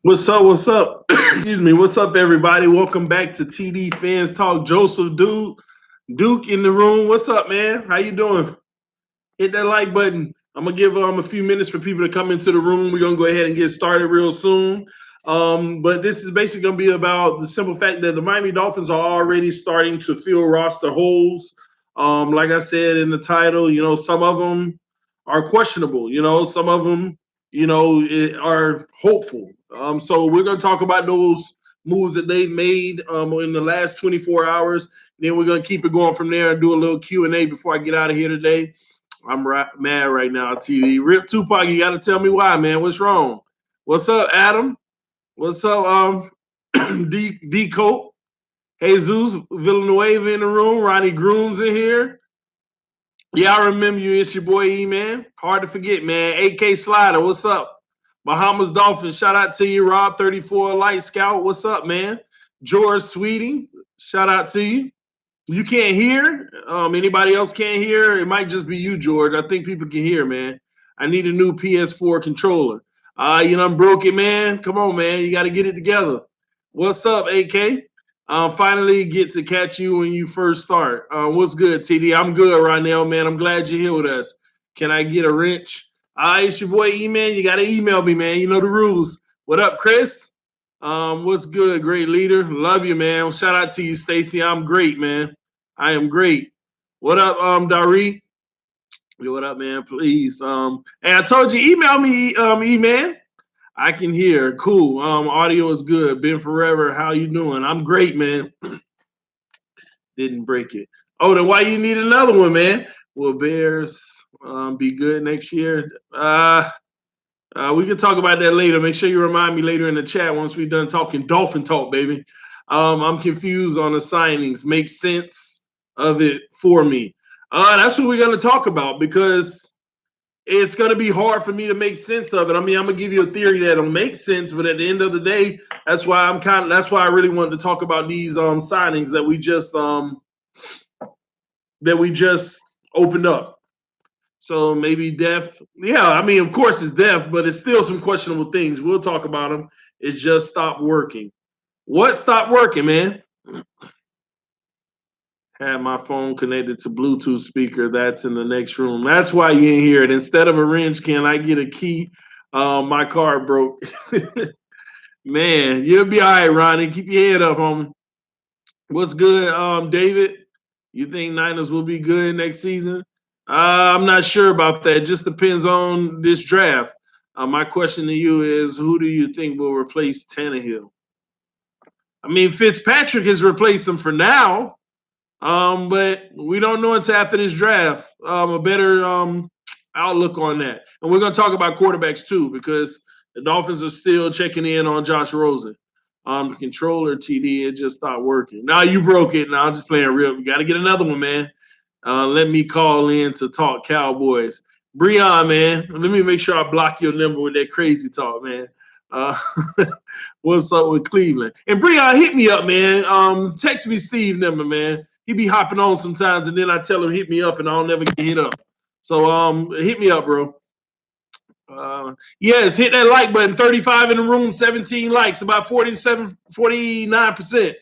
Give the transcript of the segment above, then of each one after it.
What's up? What's up? Excuse me. What's up, everybody? Welcome back to TD Fans Talk. Joseph Duke in the room. What's up, man? How you doing? Hit that like button. I'm gonna give a few minutes for people to come into the room. We're gonna go ahead and get started real soon. But this is basically gonna be about the simple fact that the Miami Dolphins are already starting to fill roster holes. Like I said in the title, some of them are questionable. Some of them, are hopeful. So we're gonna talk about those moves that they've made in the last 24 hours. Then we're gonna keep it going from there and do a little Q&A before I get out of here today. I'm mad right now, TV. Rip Tupac, you got to tell me why, man. What's wrong? What's up, Adam? What's up, D Cope? Jesus Villanueva in the room. Ronnie Grooms in here. Yeah, I remember you. It's your boy E, man. Hard to forget, man. AK Slider, what's up? Bahamas Dolphins, shout out to you. Rob 34 Light Scout, what's up, man? George Sweeting, shout out to you. You can't hear? Anybody else can't hear? It might just be you, George. I think people can hear, man. I need a new PS4 controller. I'm broken, man. Come on, man. You got to get it together. What's up, AK? Finally get to catch you when you first start. What's good, TD? I'm good right now, man. I'm glad you're here with us. Can I get a wrench? It's your boy E-Man. You got to email me, man. You know the rules. What up, Chris? What's good, great leader? Love you, man. Shout out to you, Stacy. I'm great, man. I am great. What up, Dari? Yo, what up, man? Please. Hey, I told you, email me, E-Man. I can hear. Cool. Audio is good. Been forever. How you doing? I'm great, man. Didn't break it. Oh, then why you need another one, man? Will Bears be good next year? We can talk about that later. Make sure you remind me later in the chat once we're done talking Dolphin talk, baby. I'm confused on the signings. Make sense of it for me. That's what we're going to talk about because it's going to be hard for me to make sense of it. I mean, I'm going to give you a theory that'll make sense, but at the end of the day, that's why I really wanted to talk about these signings that we just opened up. So maybe depth. Yeah, I mean, of course it's depth, but it's still some questionable things. We'll talk about them. It just stopped working. What stopped working, man? Had my phone connected to Bluetooth speaker. That's in the next room. That's why you ain't hear it. Instead of a wrench, can I get a key? My car broke. Man, you'll be all right, Ronnie. Keep your head up, homie. What's good, David? You think Niners will be good next season? I'm not sure about that. It just depends on this draft. My question to you is, who do you think will replace Tannehill? I mean, Fitzpatrick has replaced him for now, but we don't know until after this draft a better outlook on that. And we're going to talk about quarterbacks too, because the Dolphins are still checking in on Josh Rosen. Controller TD, it just stopped working. Now you broke it. Now I'm just playing real. You got to get another one, man. Let me call in to talk Cowboys. Breon, man, let me make sure I block your number with that crazy talk, man. Uh, what's up with Cleveland? And Breon, hit me up, man. Text me Steve number, man. He be hopping on sometimes, and then I tell him hit me up, and I'll never get hit up. So hit me up, bro. Yes, hit that like button. 35 in the room, 17 likes, about 49%.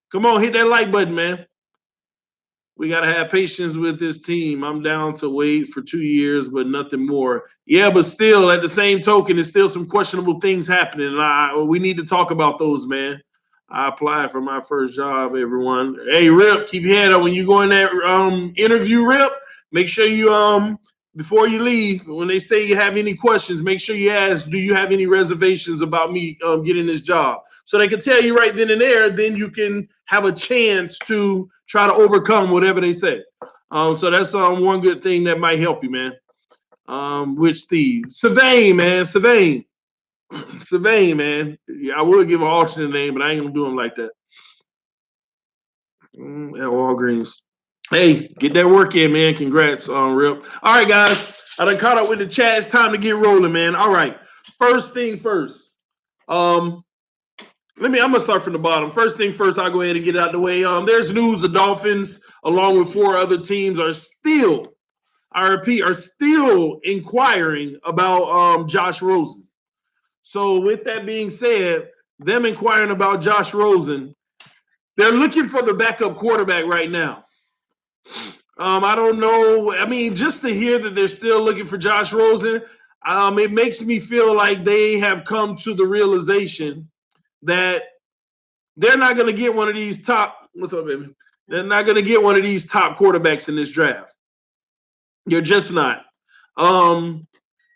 Come on, hit that like button, man. We got to have patience with this team. I'm down to wait for 2 years, but nothing more. Yeah, but still, at the same token, there's still some questionable things happening. We need to talk about those, man. I applied for my first job, everyone. Hey, Rip, keep your head up. When you go in that interview, Rip, make sure you before you leave, when they say you have any questions, make sure you ask, do you have any reservations about me getting this job? So they can tell you right then and there, then you can have a chance to try to overcome whatever they say. So that's one good thing that might help you, man. With Steve. Sylvain, man. Sylvain, man. Yeah, I would give an alternate name, but I ain't going to do him like that. At Walgreens. Hey, get that work in, man. Congrats on Rip. All right, guys. I done caught up with the chat. It's time to get rolling, man. All right. First thing first. I'm gonna start from the bottom. First thing first, I'll go ahead and get it out of the way. There's news the Dolphins, along with 4 other teams, are still, I repeat, inquiring about Josh Rosen. So with that being said, them inquiring about Josh Rosen, they're looking for the backup quarterback right now. I don't know. I mean, just to hear that they're still looking for Josh Rosen, it makes me feel like they have come to the realization that they're not going to get one of these top. What's up, baby? They're not going to get one of these top quarterbacks in this draft. You're just not.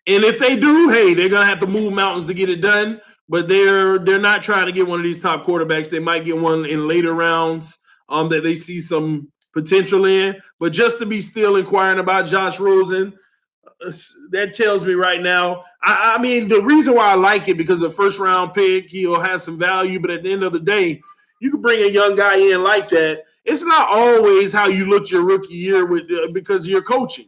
And if they do, hey, they're gonna have to move mountains to get it done. But they're not trying to get one of these top quarterbacks. They might get one in later rounds that they see some potential in. But just to be still inquiring about Josh Rosen, that tells me right now. I mean, the reason why I like it because the first round pick, he'll have some value. But at the end of the day, you can bring a young guy in like that. It's not always how you looked your rookie year with because of your coaching.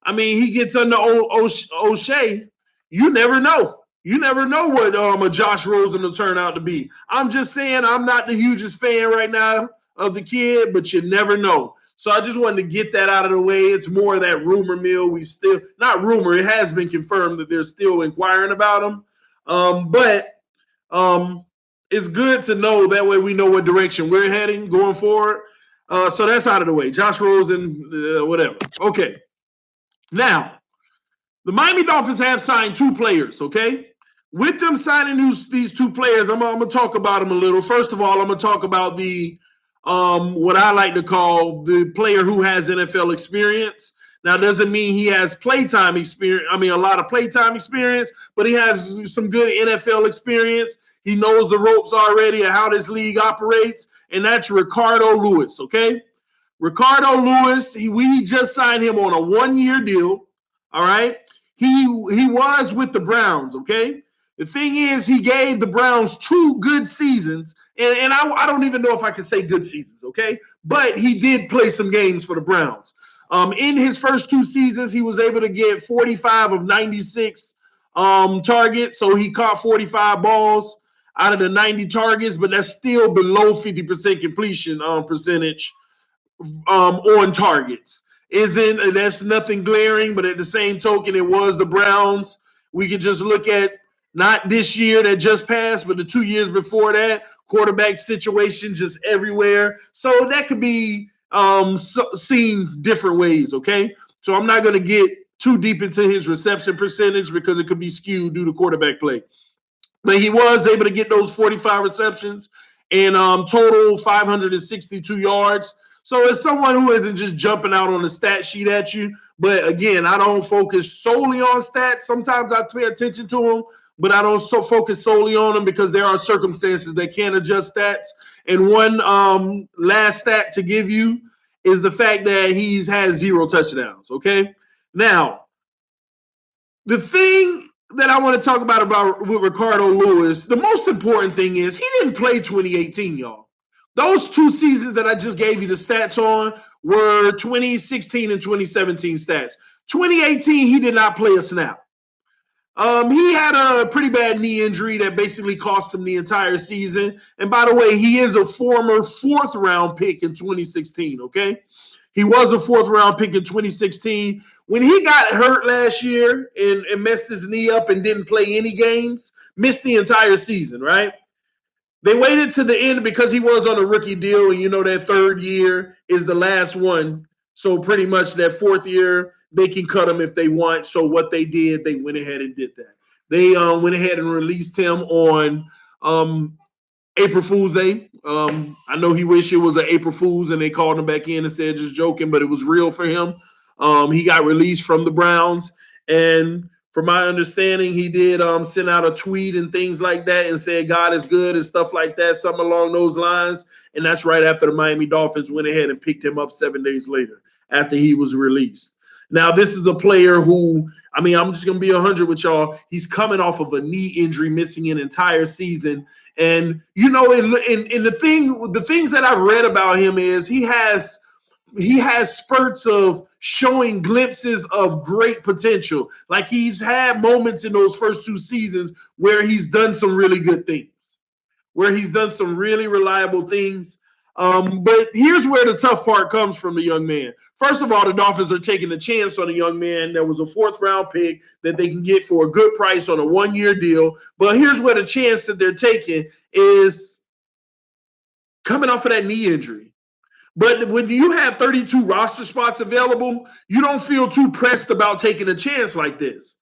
I mean, he gets under O'Shea. You never know. You never know what a Josh Rosen will turn out to be. I'm just saying I'm not the hugest fan right now of the kid, but you never know. So I just wanted to get that out of the way. It's more of that rumor mill. We still, not rumor, it has been confirmed that they're still inquiring about him. But it's good to know that way we know what direction we're heading going forward. So that's out of the way. Josh Rosen, whatever. Okay. Now, the Miami Dolphins have signed two players, okay? With them signing these two players, I'm going to talk about them a little. First of all, I'm going to talk about the what I like to call the player who has NFL experience. Now, doesn't mean he has playtime experience. I mean, a lot of playtime experience, but he has some good NFL experience. He knows the ropes already and how this league operates, and that's Ricardo Lewis, okay? Ricardo Lewis, we just signed him on a 1-year deal. All right. He was with the Browns. Okay. The thing is, he gave the Browns 2 good seasons. And I don't even know if I can say good seasons. Okay. But he did play some games for the Browns. In his first 2 seasons, he was able to get 45 of 96 targets. So he caught 45 balls out of the 90 targets, but that's still below 50% completion percentage on targets. Isn't that's nothing glaring, but at the same token, it was the Browns. We could just look at not this year that just passed, but the 2 years before that, quarterback situation just everywhere. So that could be seen different ways. Okay, so I'm not going to get too deep into his reception percentage because it could be skewed due to quarterback play. But he was able to get those 45 receptions and total 562 yards. So it's someone who isn't just jumping out on the stat sheet at you. But again, I don't focus solely on stats. Sometimes I pay attention to them, but I don't focus solely on them because there are circumstances that can adjust stats. And one last stat to give you is the fact that he's had 0 touchdowns. Okay. Now, the thing that I want to talk about with Ricardo Lewis, the most important thing is he didn't play 2018, y'all. Those 2 seasons that I just gave you the stats on were 2016 and 2017 stats. 2018, he did not play a snap. He had a pretty bad knee injury that basically cost him the entire season. And by the way, he is a former 4th round pick in 2016, okay? He was a 4th round pick in 2016. When he got hurt last year and messed his knee up and didn't play any games, missed the entire season, right? They waited to the end because he was on a rookie deal, and you know that 3rd year is the last one. So pretty much that 4th year, they can cut him if they want. So what they did, they went ahead and did that. They went ahead and released him on April Fool's Day. I know he wished it was an April Fool's and they called him back in and said just joking, but it was real for him. He got released from the Browns, and from my understanding, he did send out a tweet and things like that and said God is good and stuff like that, something along those lines. And that's right after the Miami Dolphins went ahead and picked him up 7 days later after he was released. Now, this is a player who, I mean, I'm just going to be 100 with y'all. He's coming off of a knee injury, missing an entire season. And, you know, and the things that I've read about him is he has spurts of showing glimpses of great potential. Like he's had moments in those first 2 seasons where he's done some really good things, where he's done some really reliable things. But here's where the tough part comes from the young man. First of all, the Dolphins are taking a chance on a young man that was a fourth-round pick that they can get for a good price on a one-year deal. But here's where the chance that they're taking is coming off of that knee injury. But when you have 32 roster spots available, you don't feel too pressed about taking a chance like this.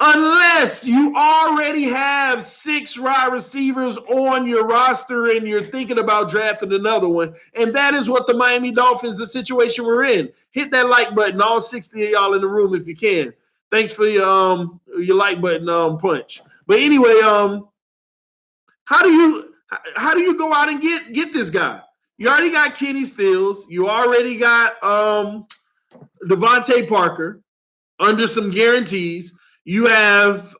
Unless you already have 6 wide receivers on your roster and you're thinking about drafting another one. And that is what the Miami Dolphins, the situation we're in. Hit that like button, all 60 of y'all in the room if you can. Thanks for your like button punch. But anyway, how do you go out and get this guy? You already got Kenny Stills. You already got Devontae Parker under some guarantees. You have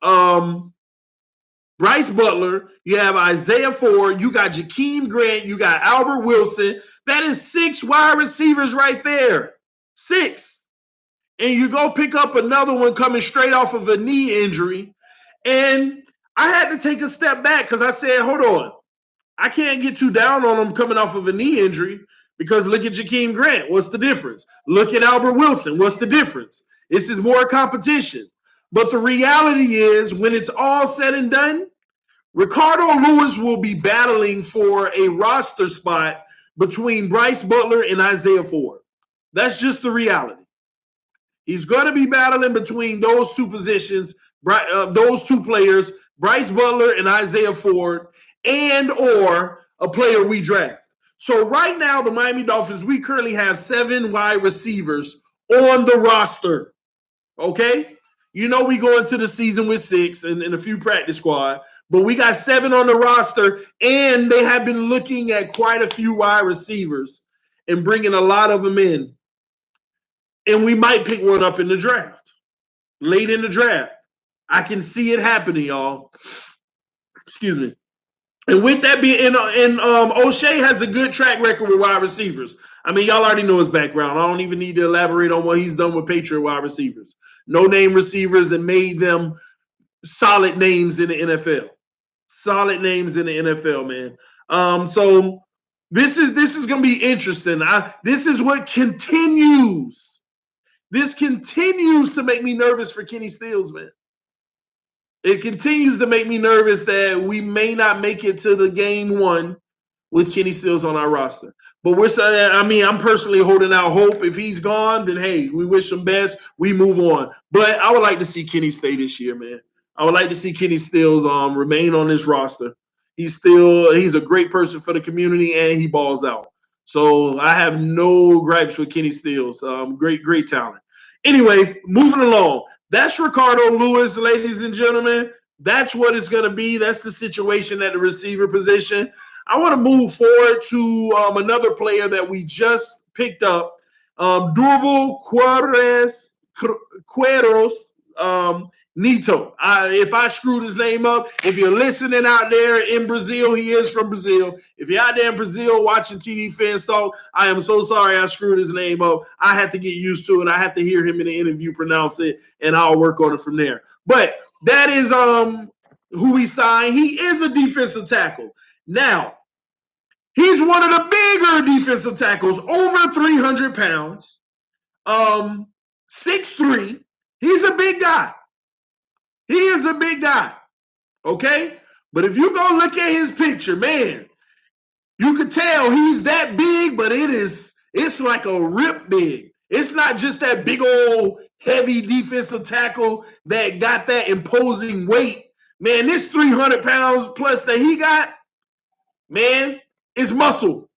Bryce Butler. You have Isaiah Ford. You got Jakeem Grant. You got Albert Wilson. That is 6 wide receivers right there. 6. And you go pick up another one coming straight off of a knee injury. And I had to take a step back because I said, hold on. I can't get too down on him coming off of a knee injury because look at Jakeem Grant. What's the difference? Look at Albert Wilson. What's the difference? This is more competition. But the reality is, when it's all said and done, Ricardo Lewis will be battling for a roster spot between Bryce Butler and Isaiah Ford. That's just the reality. He's going to be battling between those two positions, those two players, Bryce Butler and Isaiah Ford, and or a player we draft. So right now, the Miami Dolphins, we currently have 7 wide receivers on the roster. Okay? You know we go into the season with 6 and a few practice squad, but we got 7 on the roster, and they have been looking at quite a few wide receivers and bringing a lot of them in. And we might pick one up in the draft, late in the draft. I can see it happening, y'all. Excuse me. And with that being, O'Shea has a good track record with wide receivers. I mean, y'all already know his background. I don't even need to elaborate on what he's done with Patriot wide receivers. No-name receivers and made them solid names in the NFL. Solid names in the NFL, man. So this is going to be interesting. This is what continues. This continues to make me nervous for Kenny Stills, man. It continues to make me nervous that we may not make it to the game 1 with Kenny Stills on our roster. But I'm personally holding out hope. If he's gone, then hey, we wish him best. We move on. But I would like to see Kenny stay this year, man. I would like to see Kenny Stills remain on this roster. He's a great person for the community, and he balls out. So I have no gripes with Kenny Stills. Great talent. Anyway, moving along. That's Ricardo Lewis, ladies and gentlemen. That's what it's going to be. That's the situation at the receiver position. I want to move forward to another player that we just picked up, Durval Queiroz Neto. If I screwed his name up, if you're listening out there in Brazil, he is from Brazil. If you're out there in Brazil watching TV Fans Talk, I am so sorry I screwed his name up. I had to get used to it. I have to hear him in the interview pronounce it, and I'll work on it from there. But that is who we signed. He is a defensive tackle. Now, he's one of the bigger defensive tackles, over 300 pounds, 6'3". He's a big guy. He is a big guy, okay? But if you go look at his picture, man, you could tell he's that big, but it's like a rip big. It's not just that big old heavy defensive tackle that got that imposing weight. Man, this 300 pounds plus that he got, man, is muscle.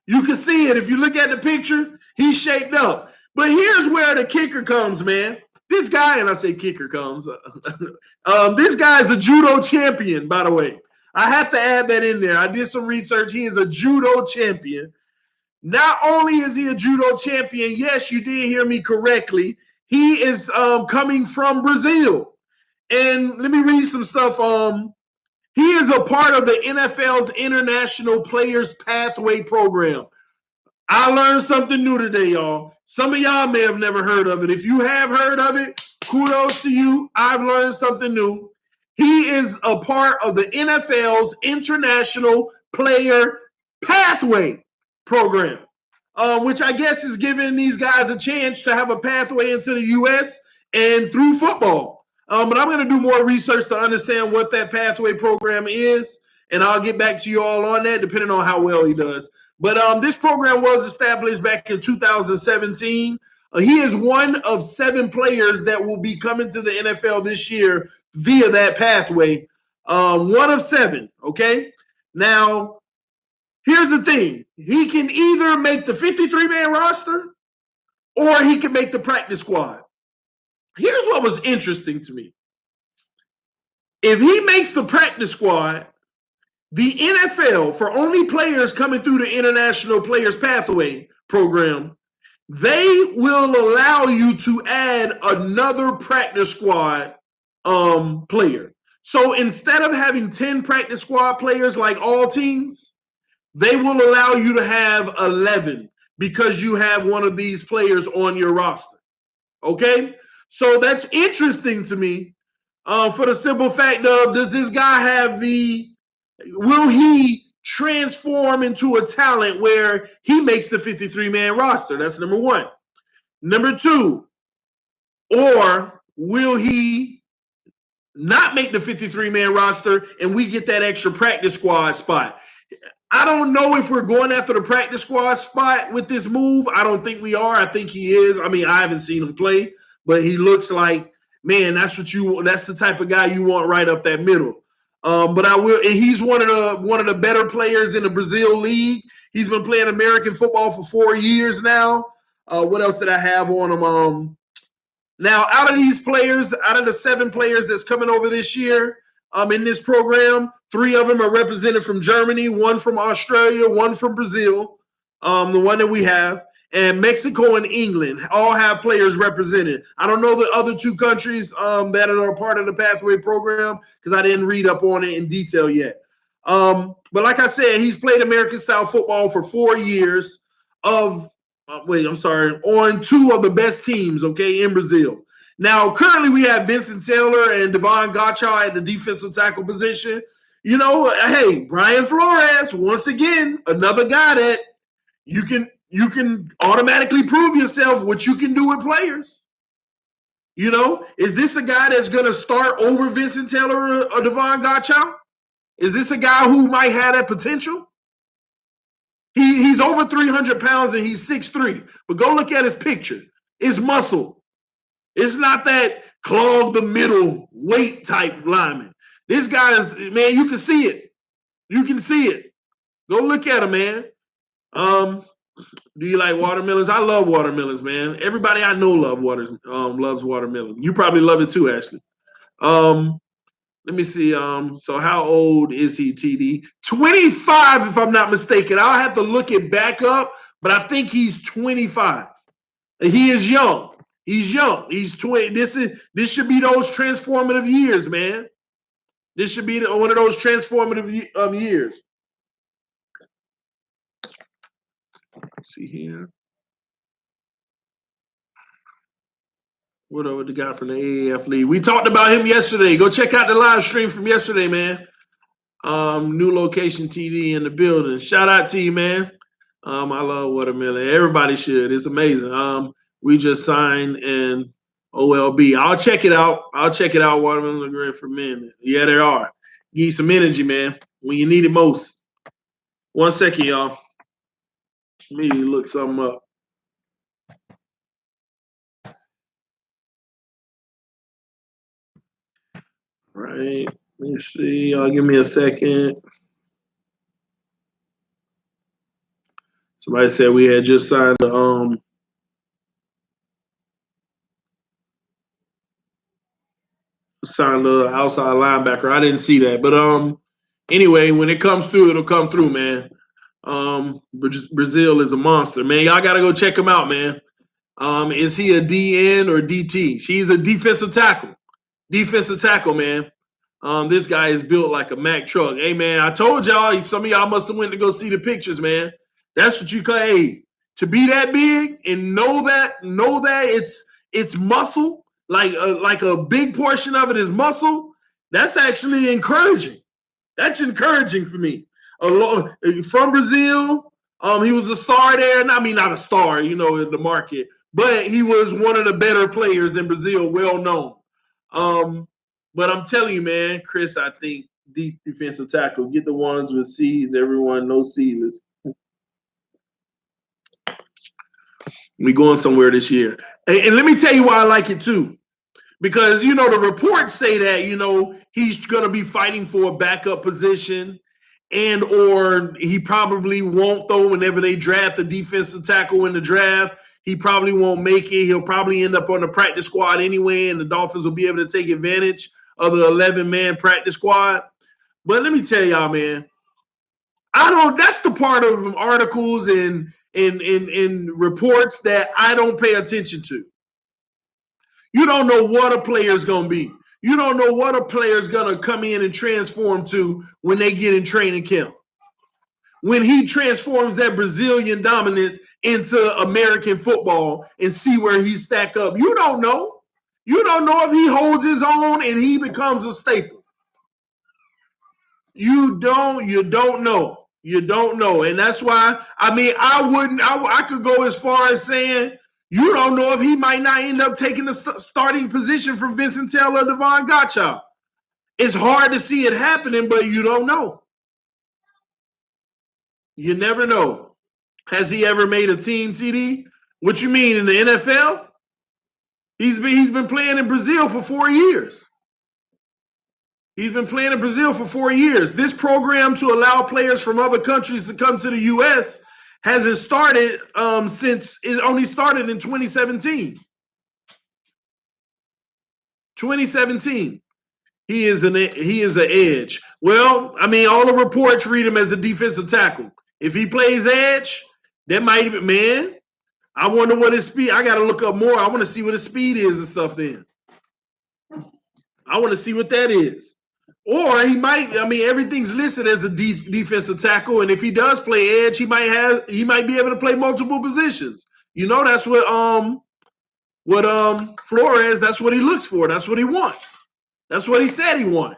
You can see it. If you look at the picture, he's shaped up. But here's where the kicker comes, man. This guy, and I say kicker comes, this guy is a judo champion, by the way. I have to add that in there. I did some research. He is a judo champion. Not only is he a judo champion, yes, you did hear me correctly. He is coming from Brazil. And let me read some stuff. He is a part of the NFL's International Players Pathway Program. I learned something new today, y'all. Some of y'all may have never heard of it. If you have heard of it, kudos to you. I've learned something new. He is a part of the NFL's International Player Pathway program, which I guess is giving these guys a chance to have a pathway into the U.S. and through football. But I'm going to do more research to understand what that pathway program is, and I'll get back to you all on that, depending on how well he does. But this program was established back in 2017. He is one of 7 players that will be coming to the NFL this year via that pathway. One of 7, okay? Now, here's the thing. He can either make the 53-man roster or he can make the practice squad. Here's what was interesting to me. If he makes the practice squad, the NFL, for only players coming through the International Players Pathway program, they will allow you to add another practice squad player. So instead of having 10 practice squad players like all teams, they will allow you to have 11 because you have one of these players on your roster. Okay? So that's interesting to me for the simple fact of, does this guy have will he transform into a talent where he makes the 53-man roster? That's number 1. Number 2, or will he not make the 53-man roster and we get that extra practice squad spot? I don't know if we're going after the practice squad spot with this move. I don't think we are. I think he is. I mean, I haven't seen him play, but he looks like, man, that's the type of guy you want right up that middle. But I will, and he's one of the better players in the Brazil league. He's been playing American football for 4 years now. What else did I have on him? Now, out of these players, out of the 7 players that's coming over this year in this program, 3 of them are represented from Germany, 1 from Australia, 1 from Brazil, the one that we have, and Mexico and England all have players represented. I don't know the other 2 countries that are part of the Pathway program because I didn't read up on it in detail yet. But like I said, he's played American-style football for 4 years on 2 of the best teams, okay, in Brazil. Now, currently we have Vincent Taylor and Devon Gottschall at the defensive tackle position. You know, hey, Brian Flores, once again, another guy that you can automatically prove yourself what you can do with players. You know, is this a guy that's going to start over Vincent Taylor or Devon Gottschall? Is this a guy who might have that potential? He's over 300 pounds and he's 6'3". But go look at his picture. It's muscle. It's not that clog the middle weight type lineman. This guy is, man, you can see it. You can see it. Go look at him, man. Do you like watermelons? I love watermelons, man. Everybody I know loves watermelon. You probably love it too, Ashley. Let me see. So how old is he, TD? 25, if I'm not mistaken. I'll have to look it back up, but I think he's 25. He is young. He's young. He's 20. This should be those transformative years, man. This should be one of those transformative years. Let's see here. What over the guy from the AAF League? We talked about him yesterday. Go check out the live stream from yesterday, man. New location TD in the building. Shout out to you, man. I love watermelon. Everybody should. It's amazing. We just signed an OLB. I'll check it out. Watermelon look great for men. Yeah, there are. Give you some energy, man, when you need it most. 1 second, y'all. Let me look something up. Right. Let me see. Y'all give me a second. Somebody said we had just signed the outside linebacker. I didn't see that. But anyway, when it comes through, it'll come through, man. Brazil is a monster, man. Y'all gotta go check him out, man. Is he a DN or DT? She's a defensive tackle. Defensive tackle, man. This guy is built like a Mack truck. Hey, man, I told y'all, some of y'all must have went to go see the pictures, man. That's what you call, hey, to be that big and know that it's muscle, like a big portion of it is muscle. That's actually encouraging. That's encouraging for me. From Brazil, He was a star there. And I mean, not a star, in the market, but he was one of the better players in Brazil, well known. But I'm telling you, man, Chris, I think defensive tackle, get the ones with C's, everyone, no C's. We going somewhere this year. And let me tell you why I like it too. Because, the reports say that, he's going to be fighting for a backup position and or he probably won't, though, whenever they draft a defensive tackle in the draft. He probably won't make it. He'll probably end up on the practice squad anyway, and the Dolphins will be able to take advantage of the 11-man practice squad. But let me tell y'all, man, that's the part of articles and reports that I don't pay attention to. You don't know what a player is going to be. You don't know what a player is going to come in and transform to when they get in training camp. When he transforms that Brazilian dominance into American football and see where he stack up. You don't know. You don't know if he holds his own and he becomes a staple. You don't know. You don't know. And that's why, I could go as far as saying, you don't know if he might not end up taking the starting position from Vincent Taylor or Devon Gottschalk. It's hard to see it happening, but you don't know. You never know. Has he ever made a team, TD? What you mean, in the NFL? He's been playing in Brazil for 4 years. He's been playing in Brazil for 4 years. This program to allow players from other countries to come to the U.S. hasn't started since it only started in 2017. 2017. He is an edge. Well, all the reports read him as a defensive tackle. If he plays edge, that might even, man, I wonder what his speed. I got to look up more. I want to see what his speed is and stuff then. I want to see what that is. Or he might, everything's listed as a defensive tackle, and if he does play edge, he might be able to play multiple positions. That's what Flores, that's what he looks for. That's what he wants. That's what he said he wanted.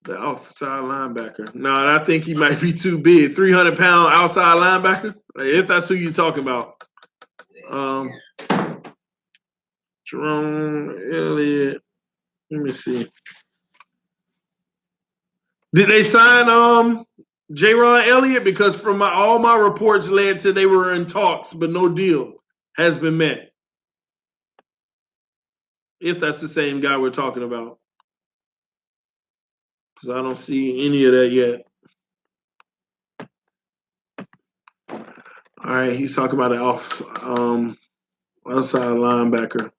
The outside linebacker. No, I think he might be too big. 300-pound outside linebacker, if that's who you're talking about. Jerome Elliott. Let me see. Did they sign Jaron Elliott? Because from all my reports led to they were in talks, but no deal has been met. If that's the same guy we're talking about. Because I don't see any of that yet. All right, he's talking about an outside linebacker.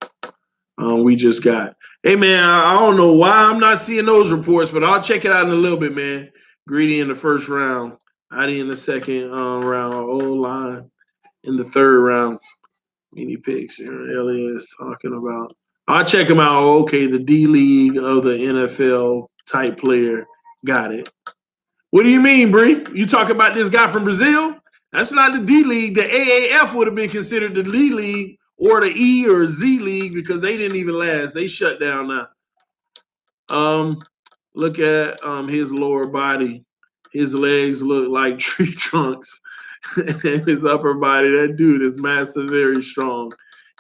We just got. Hey, man, I don't know why I'm not seeing those reports, but I'll check it out in a little bit, man. Greedy in the first round. Adi in the second round. O-line in the third round. Mini picks. Elliott is talking about. I'll check him out. Okay, the D-League of the NFL type player. Got it. What do you mean, Bree? You talk about this guy from Brazil? That's not the D-League. The AAF would have been considered the D-League or the E or Z League because they didn't even last. They shut down now. Look at his lower body. His legs look like tree trunks. And his upper body, that dude is massive, very strong.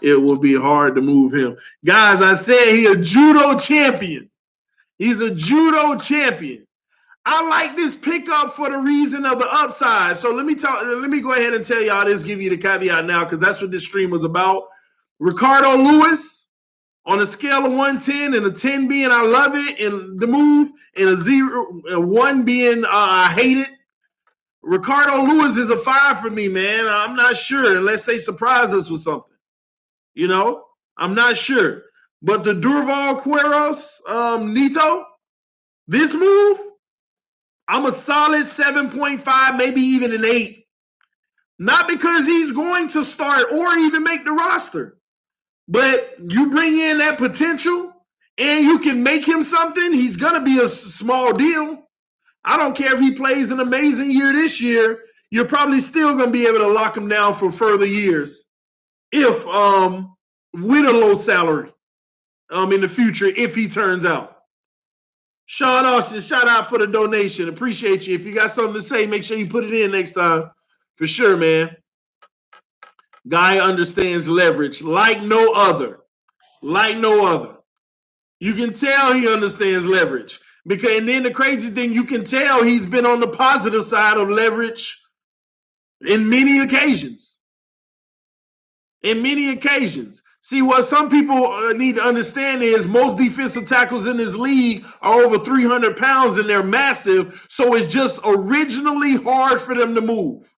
It will be hard to move him. Guys, I said he's a judo champion. He's a judo champion. I like this pickup for the reason of the upside. So let me go ahead and tell y'all this, give you the caveat now, because that's what this stream was about. Ricardo Lewis, on a scale of 1-10, and a 10 being I love it and the move, and a 1 being I hate it. Ricardo Lewis is a 5 for me, man. I'm not sure unless they surprise us with something. I'm not sure. But the Durval Quiros, Nito, this move, I'm a solid 7.5, maybe even an 8. Not because he's going to start or even make the roster, but you bring in that potential and you can make him something. He's going to be a small deal. I don't care if he plays an amazing year this year. You're probably still going to be able to lock him down for further years if with a low salary in the future if he turns out. Sean Austin, shout out for the donation. Appreciate you. If you got something to say, make sure you put it in next time. For sure, man. Guy understands leverage like no other. Like no other. You can tell he understands leverage. And then the crazy thing, you can tell he's been on the positive side of leverage in many occasions. In many occasions. See, what some people need to understand is most defensive tackles in this league are over 300 pounds and they're massive. So it's just originally hard for them to move.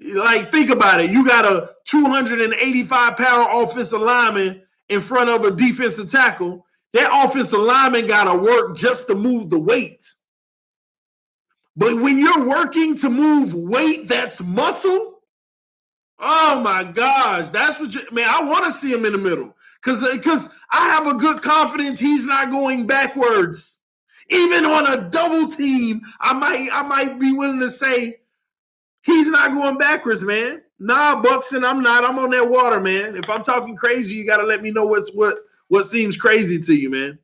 Like, think about it. You got a 285-pound offensive lineman in front of a defensive tackle. That offensive lineman got to work just to move the weight. But when you're working to move weight that's muscle, oh my gosh, that's what man, I want to see him in the middle. Because I have a good confidence he's not going backwards. Even on a double team, I might be willing to say he's not going backwards, man. Nah, Buxton, I'm not. I'm on that water, man. If I'm talking crazy, you got to let me know what seems crazy to you, man.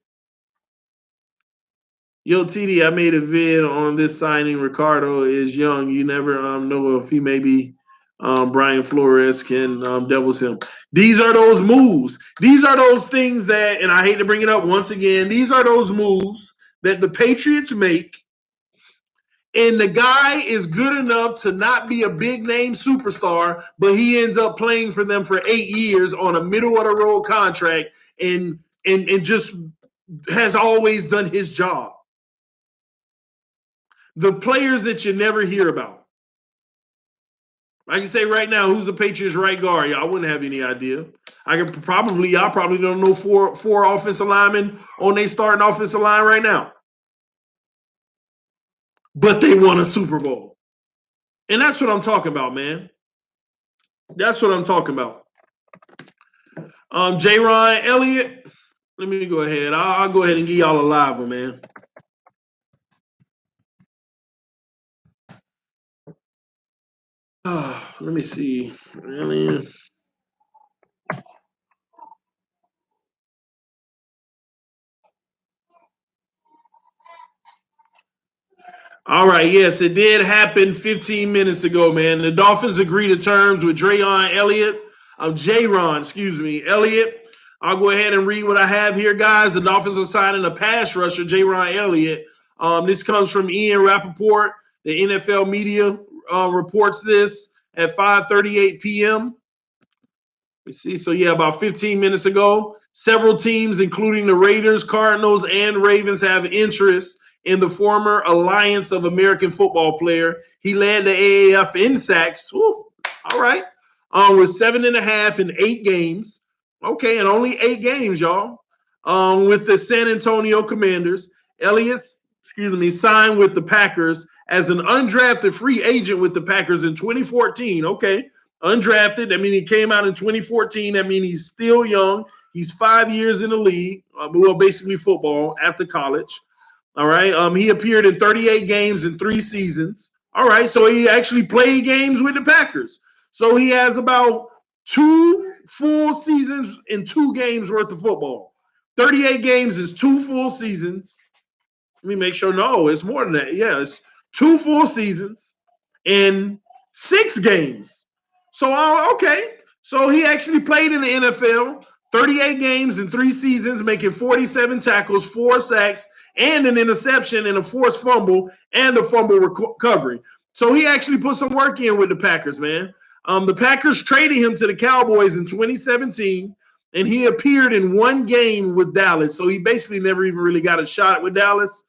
Yo, TD, I made a vid on this signing. Ricardo is young. You never know if he maybe Brian Flores can devils him. These are those moves. These are those things that, and I hate to bring it up once again, these are those moves that the Patriots make. And the guy is good enough to not be a big name superstar, but he ends up playing for them for 8 years on a middle of the road contract and just has always done his job. The players that you never hear about. I can say right now, who's the Patriots' right guard? Y'all wouldn't have any idea. Y'all probably don't know four offensive linemen on their starting offensive line right now. But they won a Super Bowl. And that's what I'm talking about, man. That's what I'm talking about. J. Ron Elliott. Let me go ahead. I'll go ahead and give y'all a live one, man. Let me see. Really? All right, yes, it did happen 15 minutes ago, man. The Dolphins agreed to terms with J-Ron, Elliott. I'll go ahead and read what I have here, guys. The Dolphins are signing a pass rusher, J-Ron Elliott. This comes from Ian Rappaport. The NFL media reports this at 5:38 p.m. Let's see. So, yeah, about 15 minutes ago, several teams, including the Raiders, Cardinals, and Ravens, have interest in the former Alliance of American Football player. He led the AAF in sacks. Woo, all right. With 7.5 in 8 games. Okay, and only 8 games, y'all. With the San Antonio Commanders. Elliott, signed with the Packers as an undrafted free agent with the Packers in 2014. Okay. Undrafted. I mean, he came out in 2014. I mean, he's still young. He's 5 years in the league. Well, basically football after college. All right. He appeared in 38 games in 3 seasons. All right. So he actually played games with the Packers. So he has about 2 full seasons in 2 games worth of football. 38 games is 2 full seasons. Let me make sure. No, it's more than that. Yeah, it's 2 full seasons in 6 games. So, okay. So he actually played in the NFL, 38 games in 3 seasons, making 47 tackles, 4 sacks, and an interception and a forced fumble and a fumble recovery. So he actually put some work in with the Packers, man. The Packers traded him to the Cowboys in 2017, and he appeared in 1 game with Dallas. So he basically never even really got a shot with Dallas.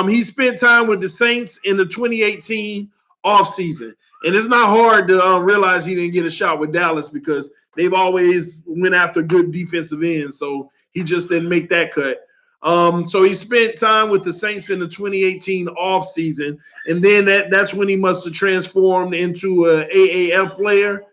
He spent time with the Saints in the 2018 offseason. And it's not hard to realize he didn't get a shot with Dallas because they've always went after good defensive ends. So he just didn't make that cut. So he spent time with the Saints in the 2018 offseason. And then that's when he must have transformed into an AAF player.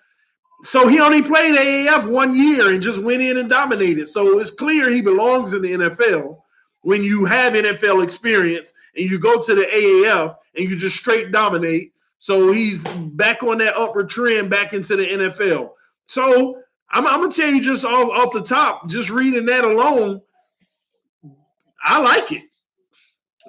So he only played AAF 1 year and just went in and dominated. So it's clear he belongs in the NFL when you have NFL experience and you go to the AAF and you just straight dominate. So he's back on that upward trend back into the NFL. So I'm going to tell you just off the top, just reading that alone, I like it.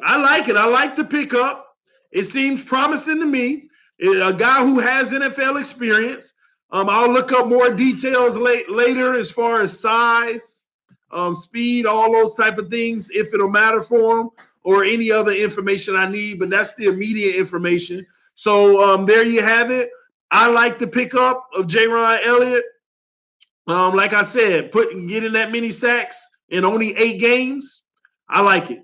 I like it. I like the pickup. It seems promising to me. A guy who has NFL experience. I'll look up more details later as far as size, speed, all those type of things, if it'll matter for him, or any other information I need. But that's the immediate information. So there you have it. I like the pickup of J-Ron Elliott. Like I said, getting that many sacks in only 8 games. I like it.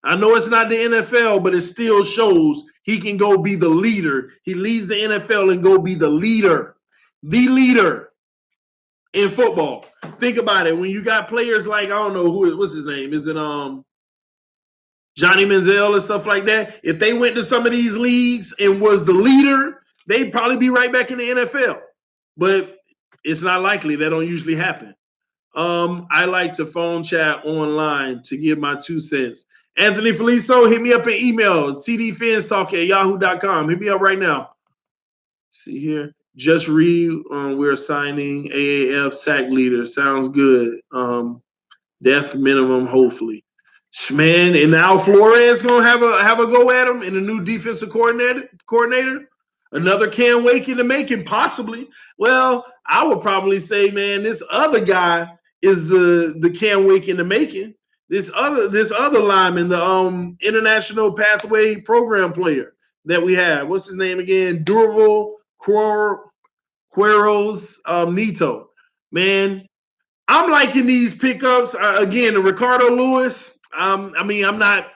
I know it's not the NFL, but it still shows he can go be the leader. He leaves the NFL and go be the leader in football. Think about it. When you got players like, I don't know what's his name? Is it Johnny Manziel and stuff like that? If they went to some of these leagues and was the leader, they'd probably be right back in the NFL. But it's not likely. That don't usually happen. I like to phone chat online to give my 2 cents. Anthony Feliso, hit me up in email, tdfanstalk@yahoo.com. Hit me up right now. See here. Just read, we're signing AAF sack leader. Sounds good. Def minimum, hopefully. Man, and now Flores gonna have a go at him in the new defensive coordinator. Another Cam Wake in the making, possibly. Well, I would probably say, man, this other guy is the Cam Wake in the making. This other lineman, the international pathway program player that we have. What's his name again? Durval Queros Nito. Man, I'm liking these pickups. Again, the Ricardo Lewis. I'm not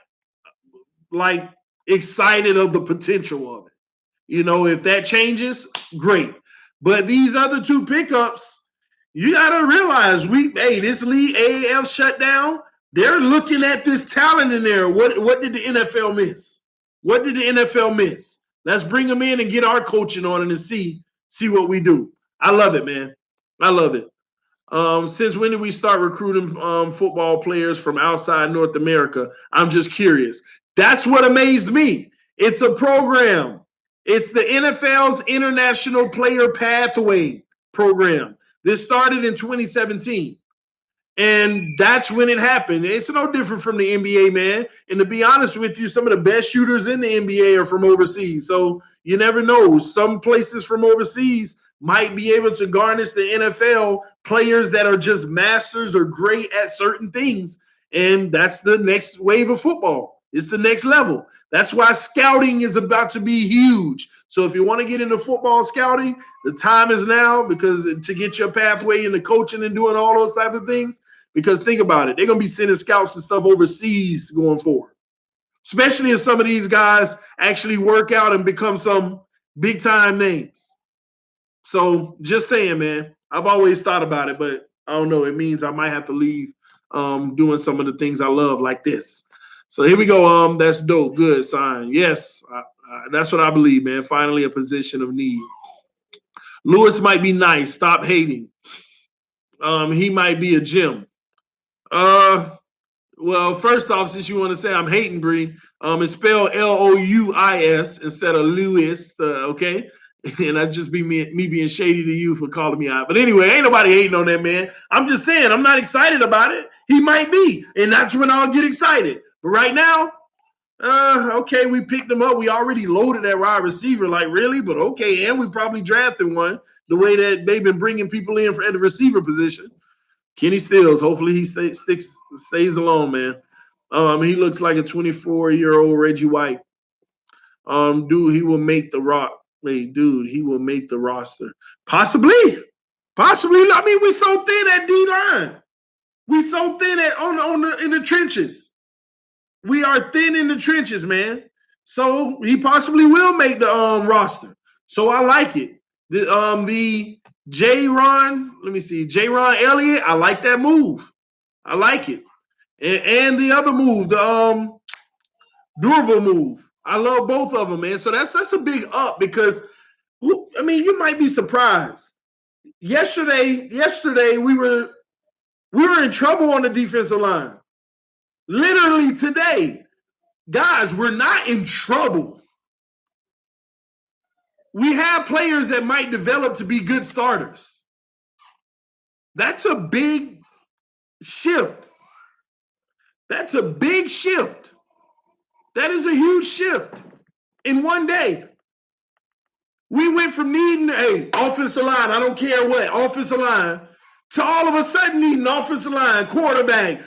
like excited of the potential of it. You know, if that changes, great. But these other 2 pickups, you got to realize this league AAF shutdown. They're looking at this talent in there. What did the NFL miss? What did the NFL miss? Let's bring them in and get our coaching on it and see what we do. I love it, man. I love it. Since when did we start recruiting football players from outside North America? I'm just curious. That's what amazed me. It's a program. It's the NFL's International Player Pathway program. This started in 2017. And that's when it happened. It's no different from the NBA, man. And to be honest with you, some of the best shooters in the NBA are from overseas. So you never know. Some places from overseas might be able to garnish the NFL players that are just masters or great at certain things. And that's the next wave of football. It's the next level. That's why scouting is about to be huge. So if you want to get into football scouting, the time is now, because to get your pathway into coaching and doing all those type of things. Because think about it, they're going to be sending scouts and stuff overseas going forward, especially if some of these guys actually work out and become some big time names. So just saying, man, I've always thought about it, but I don't know. It means I might have to leave doing some of the things I love like this. So here we go. That's dope. Good sign. Yes, that's what I believe, man. Finally, a position of need. Lewis might be nice. Stop hating. He might be a gem. Well, first off, since you want to say I'm hating, Bree, it's spelled Louis instead of Lewis. Okay. And that's just be me being shady to you for calling me out. But anyway, ain't nobody hating on that man. I'm just saying I'm not excited about it. He might be, and that's when I'll get excited. But right now, okay, we picked him up. We already loaded that wide receiver. Like, really? But okay, and we probably drafted one the way that they've been bringing people in at the receiver position. Kenny Stills. Hopefully he stays alone, man. He looks like a 24-year-old Reggie White. Dude, he will make the rock. Wait, dude, he will make the roster. Possibly. I mean, we so thin at D line. We so thin in the trenches. We are thin in the trenches, man. So he possibly will make the roster. So I like it. The J-Ron, let me see, J-Ron Elliott, I like that move. I like it. And the other move, the Durval move. I love both of them, man. So that's a big up, because I mean, you might be surprised. Yesterday we were in trouble on the defensive line. Literally today, guys, we're not in trouble. We have players that might develop to be good starters. That's a big shift. That's a big shift. That is a huge shift in one day. We went from needing a offensive line, I don't care what, offensive line, to all of a sudden needing offensive line, quarterback,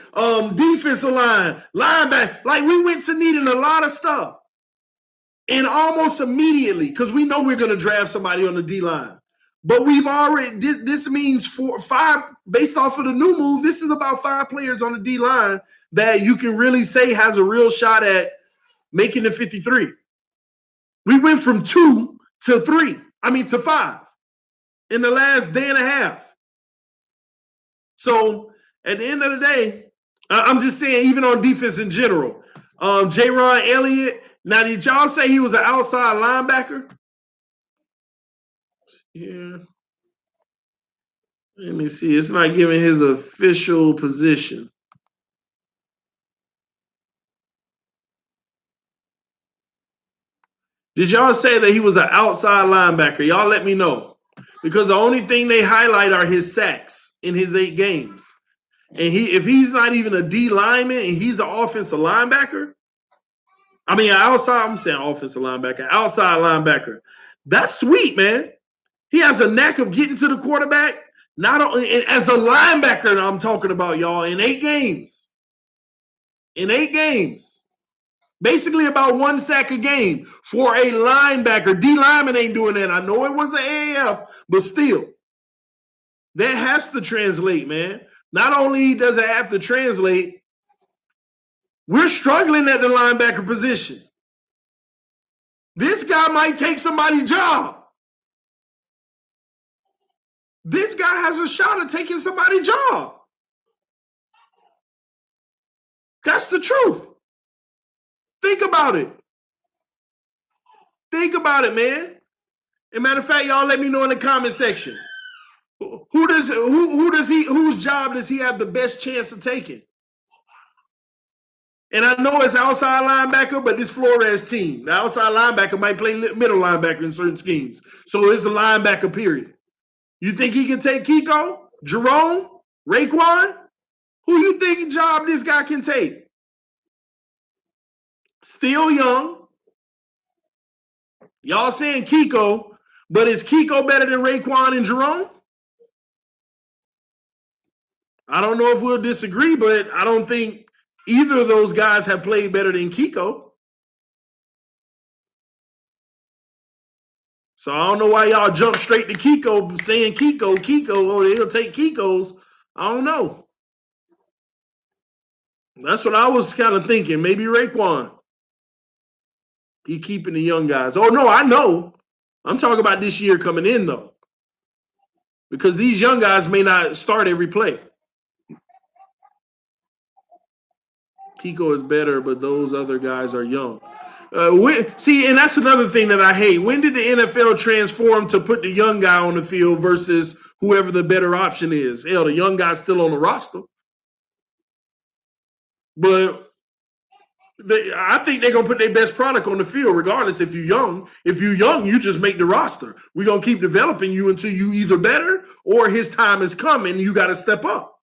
defensive line, linebacker. Like we went to needing a lot of stuff. And almost immediately, because we know we're going to draft somebody on the D-line. But we've already, this means 5, based off of the new move, this is about 5 players on the D-line that you can really say has a real shot at making the 53. We went from 2 to 5 in the last day and a half. So at the end of the day, I'm just saying, even on defense in general, J-Ron Elliott, now did y'all say he was an outside linebacker? Yeah. Let me see. It's not giving his official position. Did y'all say that he was an outside linebacker? Y'all let me know. Because the only thing they highlight are his sacks in his 8 games. And if he's not even a D lineman and he's an offensive linebacker, I'm saying offensive linebacker, outside linebacker. That's sweet, man. He has a knack of getting to the quarterback. Not only as a linebacker, I'm talking about, y'all, in 8 games. In 8 games. Basically about 1 sack a game for a linebacker. D lineman ain't doing that. I know it was an AAF, but still. That has to translate, man. Not only does it have to translate, we're struggling at the linebacker position. This guy might take somebody's job. This guy has a shot at taking somebody's job. That's the truth. Think about it. Think about it, man. As a matter of fact, y'all let me know in the comment section. Whose job does he have the best chance of taking? And I know it's outside linebacker, but this Flores team, the outside linebacker might play middle linebacker in certain schemes. So it's a linebacker period. You think he can take Kiko, Jerome, Raekwon? Who you think job this guy can take? Still young. Y'all saying Kiko, but is Kiko better than Raekwon and Jerome? I don't know if we'll disagree, but I don't think either of those guys have played better than Kiko. So I don't know why y'all jump straight to Kiko, saying Kiko, oh, they'll take Kiko's. I don't know. That's what I was kind of thinking. Maybe Raekwon. He keeping the young guys. Oh, no, I know. I'm talking about this year coming in, though. Because these young guys may not start every play. Kiko is better, but those other guys are young. And that's another thing that I hate. When did the NFL transform to put the young guy on the field versus whoever the better option is? Hell, the young guy's still on the roster. But I think they're going to put their best product on the field regardless if you're young. If you're young, you just make the roster. We're going to keep developing you until you either better or his time is coming. You got to step up.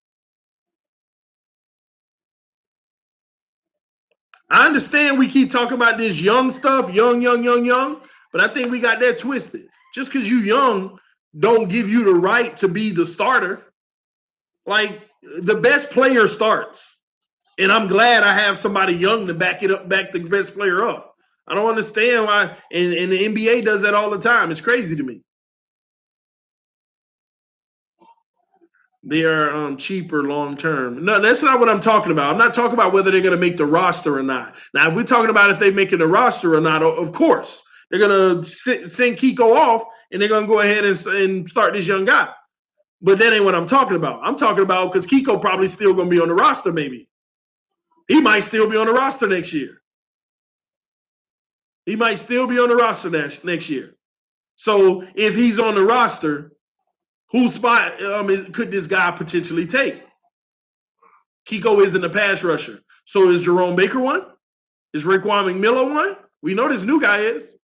I understand we keep talking about this young stuff, young, but I think we got that twisted. Just because you young don't give you the right to be the starter. Like, the best player starts. And I'm glad I have somebody young to back the best player up. I don't understand why, and the NBA does that all the time. It's crazy to me. They are cheaper long term. No, that's not what I'm talking about. I'm not talking about whether they're going to make the roster or not. Now, if we're talking about if they're making the roster or not, of course. They're going to send Kiko off, and they're going to go ahead and start this young guy. But that ain't what I'm talking about. I'm talking about because Kiko probably still going to be on the roster maybe. He might still be on the roster next year. He might still be on the roster next year. So if he's on the roster, whose spot could this guy potentially take? Kiko isn't a pass rusher. So is Jerome Baker one? Is Raekwon McMillan one? We know this new guy is.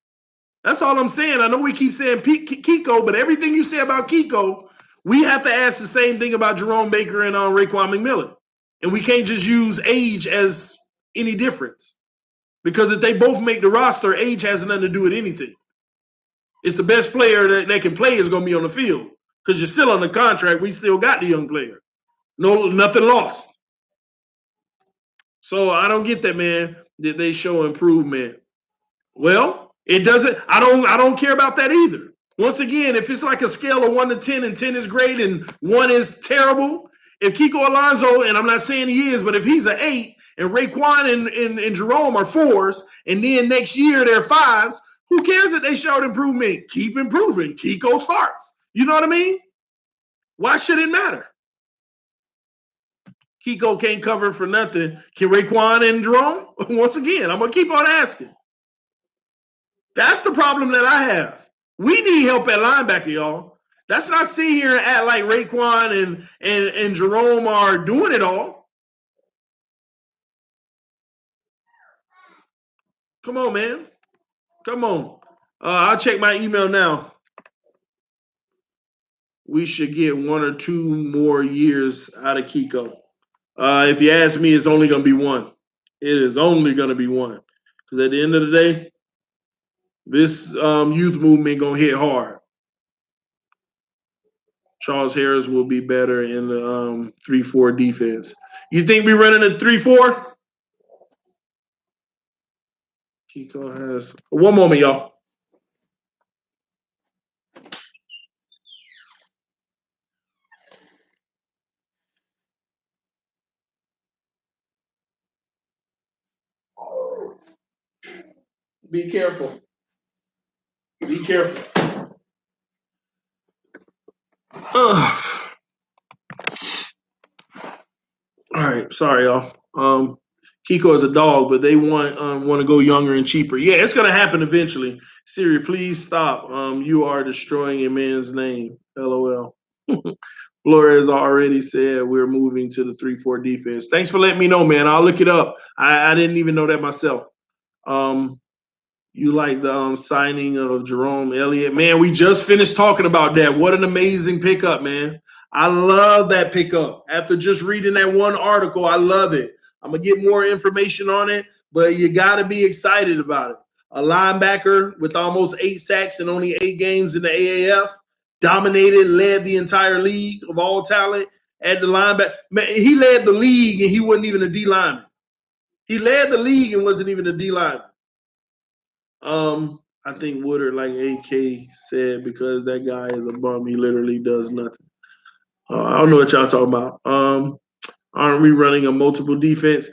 That's all I'm saying. I know we keep saying Kiko, but everything you say about Kiko, we have to ask the same thing about Jerome Baker and Raekwon McMillan. And we can't just use age as any difference. Because if they both make the roster, age has nothing to do with anything. It's the best player that can play is going to be on the field because you're still on the contract. We still got the young player. No, nothing lost. So I don't get that, man. Did they show improvement? Well, it doesn't. I don't care about that either. Once again, if it's like a scale of 1 to 10 and 10 is great and 1 is terrible, if Kiko Alonso, and I'm not saying he is, but if he's an 8 and Raekwon and Jerome are 4s, and then next year they're 5s, who cares that they showed improvement? Keep improving. Kiko starts. You know what I mean? Why should it matter? Kiko can't cover for nothing. Can Raekwon and Jerome? Once again, I'm going to keep on asking. That's the problem that I have. We need help at linebacker, y'all. That's not sit here and act like Raekwon and Jerome are doing it all. Come on, man. Come on. I'll check my email now. We should get 1 or 2 more years out of Kiko. If you ask me, it's only going to be 1. It is only going to be 1. Because at the end of the day, this youth movement going to hit hard. Charles Harris will be better in the 3-4 defense. You think we running a 3-4? Kiko has one moment, y'all. Be careful. Be careful. Ugh. All right, sorry, y'all. Kiko is a dog, but they want to go younger and cheaper. Yeah, it's gonna happen eventually. Siri, please stop. You are destroying a man's name. LOL. Flores already said we're moving to the 3-4 defense. Thanks for letting me know, man. I'll look it up. I didn't even know that myself. You like the signing of Jerome Elliott. Man, we just finished talking about that. What an amazing pickup, man. I love that pickup. After just reading that one article, I love it. I'm going to get more information on it, but you got to be excited about it. A linebacker with almost 8 sacks and only 8 games in the AAF, dominated, led the entire league of all talent at the linebacker. Man, he led the league and he wasn't even a D lineman. He led the league and wasn't even a D lineman. I think Woodard, like AK said, because that guy is a bum, he literally does nothing. I don't know what y'all talking about. Aren't we running a multiple defense?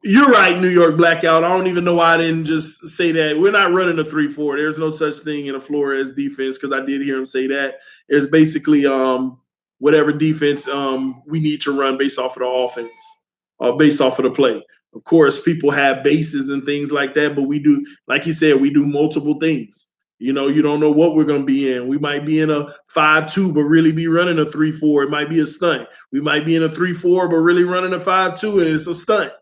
You're right, New York Blackout. I don't even know why I didn't just say that. We're not running a 3-4. There's no such thing in a Flores defense because I did hear him say that. There's basically whatever defense we need to run based off of the offense, based off of the play. Of course, people have bases and things like that, but we do, like you said, we do multiple things. You know, you don't know what we're going to be in. We might be in a 5-2, but really be running a 3-4. It might be a stunt. We might be in a 3-4, but really running a 5-2, and it's a stunt.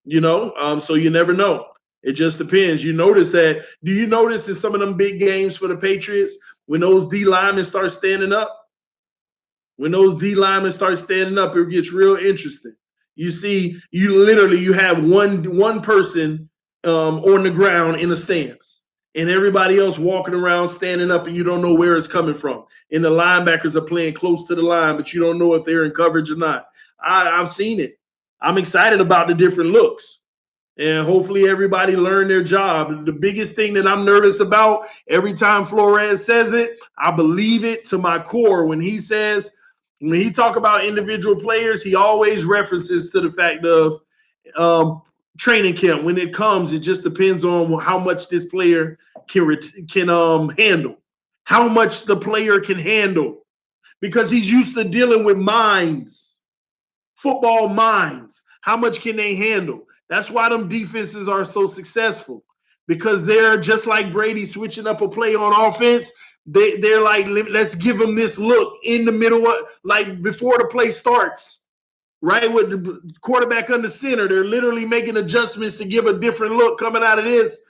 You know, so you never know. It just depends. You notice that. Do you notice in some of them big games for the Patriots when those D linemen start standing up? When those D linemen start standing up, it gets real interesting. You see, you have one person on the ground in a stance, and everybody else walking around standing up, and you don't know where it's coming from. And the linebackers are playing close to the line, but you don't know if they're in coverage or not. I've seen it. I'm excited about the different looks. And hopefully everybody learned their job. The biggest thing that I'm nervous about every time Flores says it, I believe it to my core. When he talk about individual players, he always references to the fact of training camp. When it comes, it just depends on how much this player can handle, how much the player can handle, because he's used to dealing with minds, football minds. How much can they handle? That's why them defenses are so successful, because they're just like Brady switching up a play on offense. They're like, let's give them this look in the middle of, like, before the play starts, right? With the quarterback under center, they're literally making adjustments to give a different look coming out of this.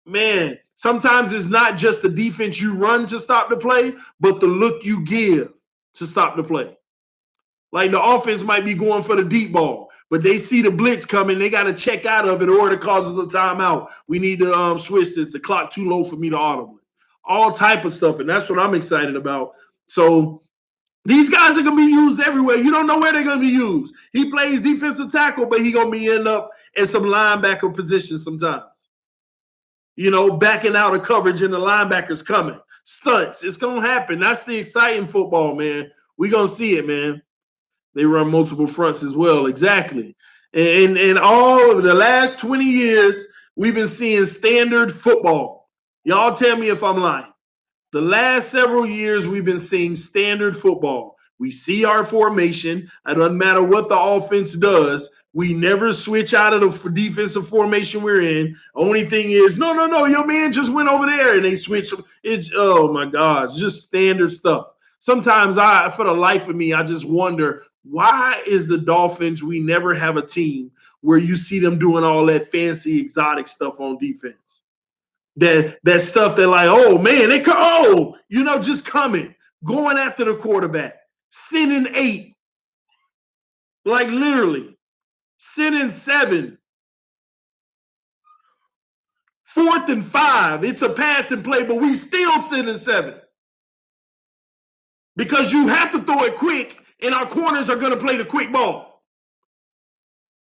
Man, sometimes it's not just the defense you run to stop the play, but the look you give to stop the play. Like the offense might be going for the deep ball, but they see the blitz coming. They got to check out of it or it causes a timeout. We need to switch this. The clock too low for me to audible. All type of stuff, and that's what I'm excited about. So these guys are going to be used everywhere. You don't know where they're going to be used. He plays defensive tackle, but he's going to be end up in some linebacker position sometimes. Backing out of coverage and the linebackers coming. Stunts. It's going to happen. That's the exciting football, man. We're going to see it, man. They run multiple fronts as well. Exactly. And all of the last 20 years, we've been seeing standard football. Y'all tell me if I'm lying. The last several years, we've been seeing standard football. We see our formation. It doesn't matter what the offense does. We never switch out of the defensive formation we're in. Only thing is, no, your man just went over there and they switch. Oh my gosh, just standard stuff. Sometimes for the life of me, I just wonder, why is the Dolphins, we never have a team where you see them doing all that fancy, exotic stuff on defense? That stuff that like, oh man, just coming, going after the quarterback, sending 8, like literally, sending 7, 4th and 5. It's a pass and play, but we still sending 7 because you have to throw it quick, and our corners are going to play the quick ball.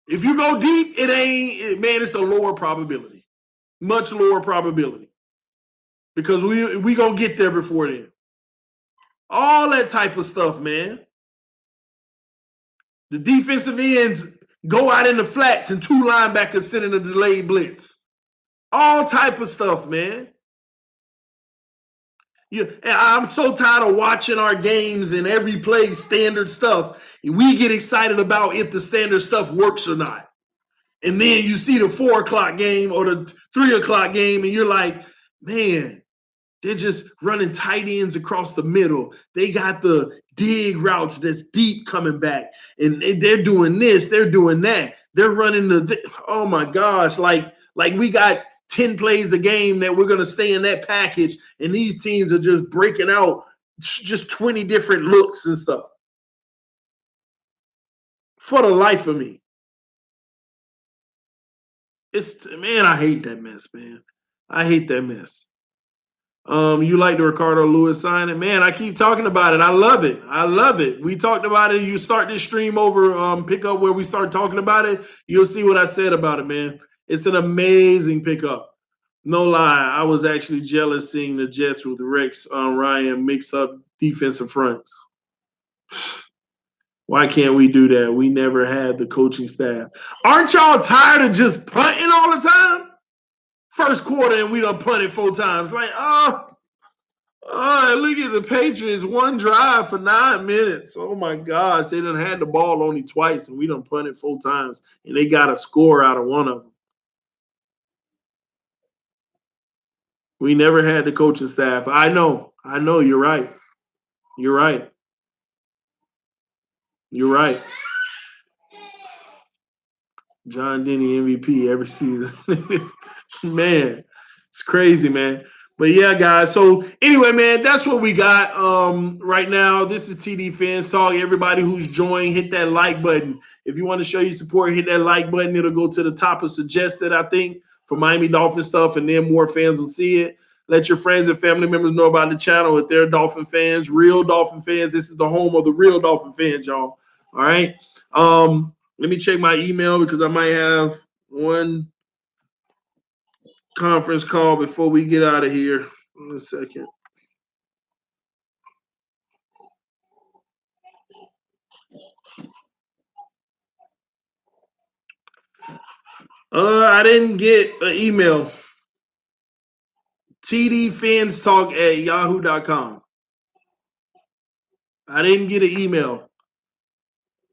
If you go deep, it's a lower probability, much lower probability. Because we gonna get there before then. All that type of stuff, man. The defensive ends go out in the flats and 2 linebackers sit in a delayed blitz. All type of stuff, man. I'm so tired of watching our games and every play standard stuff. We get excited about if the standard stuff works or not. And then you see the 4 o'clock game or the 3 o'clock game and you're like, man, they're just running tight ends across the middle. They got the dig routes that's deep coming back. And they're doing this, they're doing that. They're running oh my gosh, like we got 10 plays a game that we're going to stay in that package. And these teams are just breaking out just 20 different looks and stuff. For the life of me. Man, I hate that mess, man. I hate that mess. You like the Ricardo Lewis signing? Man, I keep talking about it. I love it. I love it. We talked about it. You start this stream over, pick up where we start talking about it. You'll see what I said about it, man. It's an amazing pickup. No lie, I was actually jealous seeing the Jets with Rex Ryan mix up defensive fronts. Why can't we do that? We never had the coaching staff. Aren't y'all tired of just punting all the time? First quarter and we done punted 4 times. Like, all right, look at the Patriots. 1 drive for 9 minutes. Oh my gosh, they done had the ball only twice and we done punted 4 times and they got a score out of one of them. We never had the coaching staff. I know, you're right. You're right. You're right. John Denny MVP every season. Man, it's crazy, man. But yeah, guys. So anyway, man, that's what we got right now. This is TD Fans Talk. Everybody who's joined, hit that like button. If you want to show your support, hit that like button. It'll go to the top of suggested, I think, for Miami Dolphin stuff, and then more fans will see it. Let your friends and family members know about the channel if they're Dolphin fans, real Dolphin fans. This is the home of the real Dolphin fans, y'all. All right. Let me check my email because I might have one conference call before we get out of here. In a second. I didn't get an email. tdfanstalk@yahoo.com. I didn't get an email.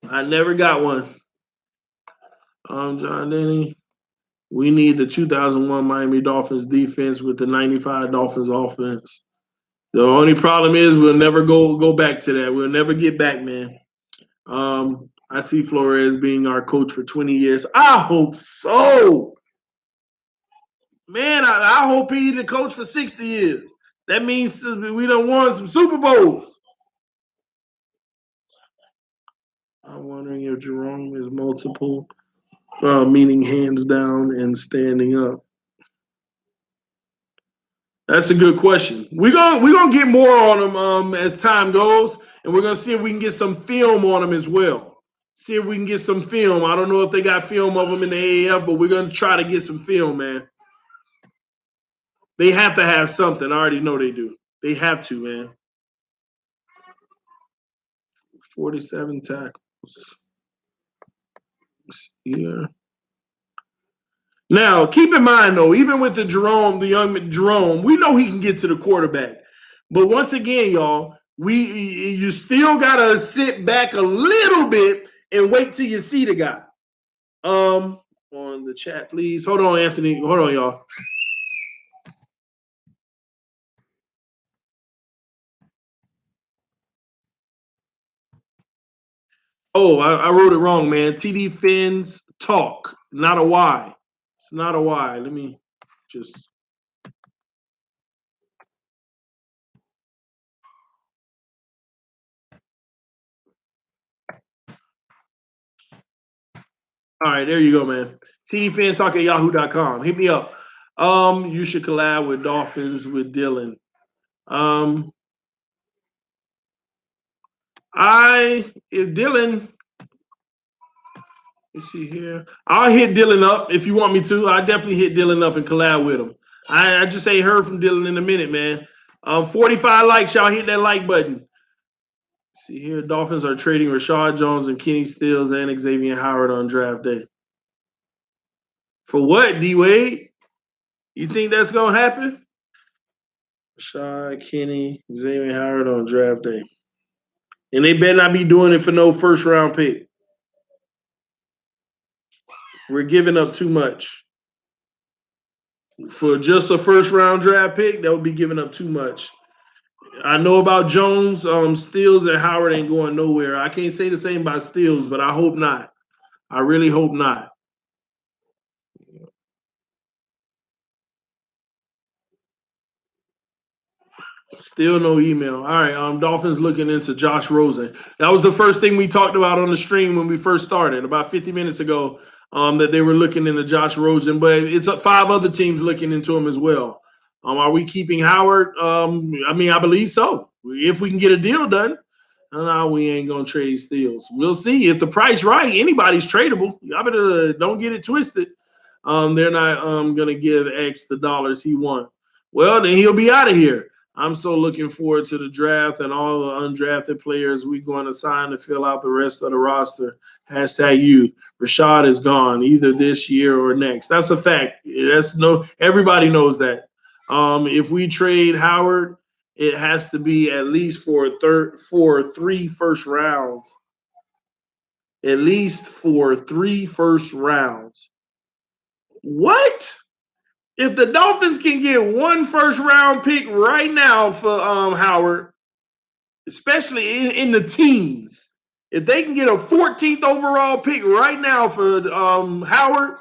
I never got one. John Denny. We need the 2001 Miami Dolphins defense with the 95 Dolphins offense. The only problem is we'll never go back to that. We'll never get back, man. I see Flores being our coach for 20 years. I hope so. Man, I hope he's the coach for 60 years. That means we done won some Super Bowls. I'm wondering if Jerome is multiple, meaning hands down and standing up. That's a good question. We're gonna get more on him as time goes, and we're gonna see if we can get some film on him as well. See if we can get some film. I don't know if they got film of him in the AAF, but we're gonna try to get some film, man. They have to have something. I already know they do. They have to, man. 47 tackles. Yeah. Now, keep in mind though, even with the young Jerome, we know he can get to the quarterback. But once again, y'all, you still gotta sit back a little bit and wait till you see the guy. On the chat, please. Hold on, Anthony. Hold on, y'all. Oh, I wrote it wrong, man. TD Fins talk, not a Y. It's not a Y. Let me just. All right, there you go, man. TD Fans Talk at yahoo.com. Hit me up. You should collab with Dolphins with Dylan. If Dylan, let's see here. I'll hit Dylan up if you want me to. I definitely hit Dylan up and collab with him. I just ain't heard from Dylan in a minute, man. 45 likes, y'all hit that like button. See here, Dolphins are trading Rashad Jones and Kenny Stills and Xavier Howard on draft day. For what, D Wade? You think that's gonna happen? Rashad, Kenny, Xavier Howard on draft day. And they better not be doing it for no first round pick. We're giving up too much. For just a first round draft pick, that would be giving up too much. I know about Jones, Stills, and Howard ain't going nowhere. I can't say the same about Stills, but I hope not. I really hope not. Still no email. All right. Dolphins looking into Josh Rosen. That was the first thing we talked about on the stream when we first started about 50 minutes ago. That they were looking into Josh Rosen, but it's 5 other teams looking into him as well. Are we keeping Howard? I believe so. If we can get a deal done. No, we ain't gonna trade Steals. We'll see if the price right. Anybody's tradable. Y'all better don't get it twisted. They're not gonna give X the dollars he wants. Well, then he'll be out of here. I'm so looking forward to the draft and all the undrafted players we're going to sign to fill out the rest of the roster. Hashtag youth. Rashad is gone either this year or next. That's a fact. Everybody knows that. If we trade Howard, it has to be at least for 3 first rounds. At least for 3 first rounds. What? If the Dolphins can get 1 first round pick right now for Howard, especially in the teens, if they can get a 14th overall pick right now for Howard,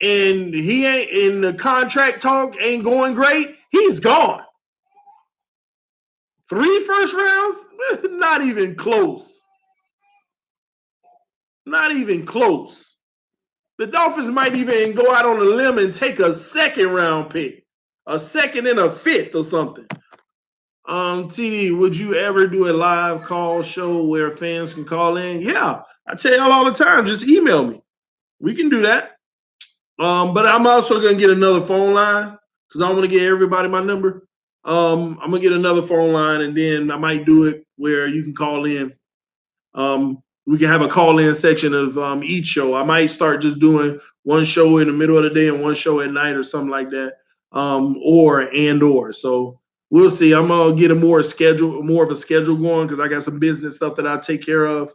and he ain't in the contract talk ain't going great, he's gone. 3 first rounds? Not even close. Not even close. The Dolphins might even go out on a limb and take a 2nd round pick, a 2nd and a 5th or something. TD, would you ever do a live call show where fans can call in? Yeah, I tell y'all all the time, just email me. We can do that. But I'm also gonna get another phone line because I want to get everybody my number. I'm gonna get another phone line, and then I might do it where you can call in. We can have a call-in section of each show. I might start just doing one show in the middle of the day and one show at night or something like that, or. So we'll see. I'm gonna get more of a schedule going because I got some business stuff that I take care of,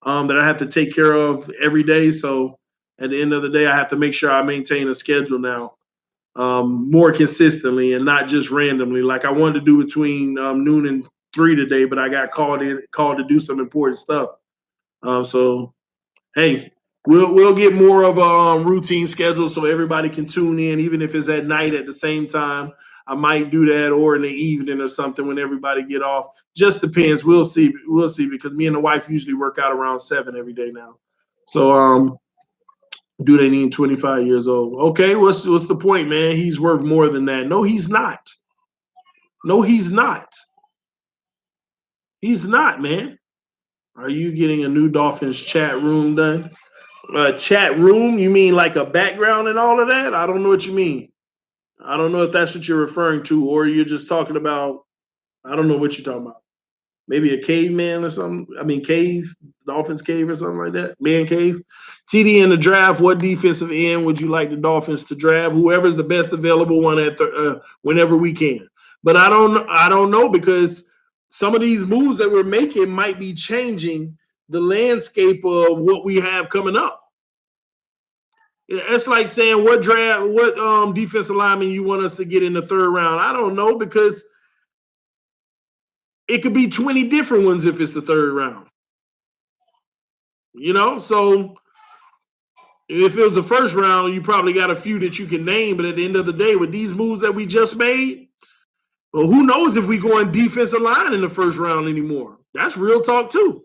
that I have to take care of every day. So at the end of the day, I have to make sure I maintain a schedule now, more consistently and not just randomly. Like I wanted to do between noon and 3 today, but I got called to do some important stuff. So, hey, we'll get more of a routine schedule so everybody can tune in, even if it's at night at the same time. I might do that, or in the evening or something when everybody get off. Just depends. We'll see. We'll see, because me and the wife usually work out around 7 every day now. So do they need 25 years old? Okay, what's the point, man? He's worth more than that. No, he's not. No, he's not. He's not, man. Are you getting a new Dolphins chat room done? Chat room? You mean like a background and all of that? I don't know what you mean. I don't know if that's what you're referring to, or you're just talking about. I don't know what you're talking about. Maybe a caveman or something. I mean, cave, Dolphins cave or something like that. Man cave. TD in the draft. What defensive end would you like the Dolphins to draft? Whoever's the best available one at whenever we can. But I don't know, because some of these moves that we're making might be changing the landscape of what we have coming up. It's like saying what defensive lineman you want us to get in the third round. I don't know, because it could be 20 different ones if it's the third round. So if it was the first round, you probably got a few that you can name. But at the end of the day, with these moves that we just made, well, who knows if we go in defensive line in the first round anymore? That's real talk too.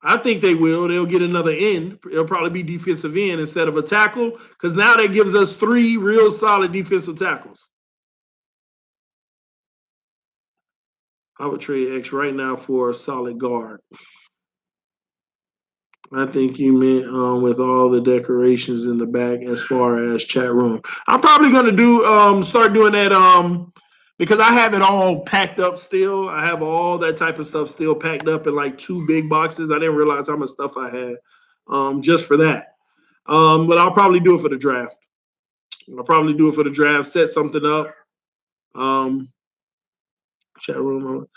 I think they will. They'll get another end. It'll probably be defensive end instead of a tackle, because now that gives us 3 real solid defensive tackles. I would trade X right now for a solid guard. I think you meant with all the decorations in the back as far as chat room. I'm probably going to start doing that because I have it all packed up still. I have all that type of stuff still packed up in like 2 big boxes. I didn't realize how much stuff I had just for that. But I'll probably do it for the draft. Set something up. Chat room.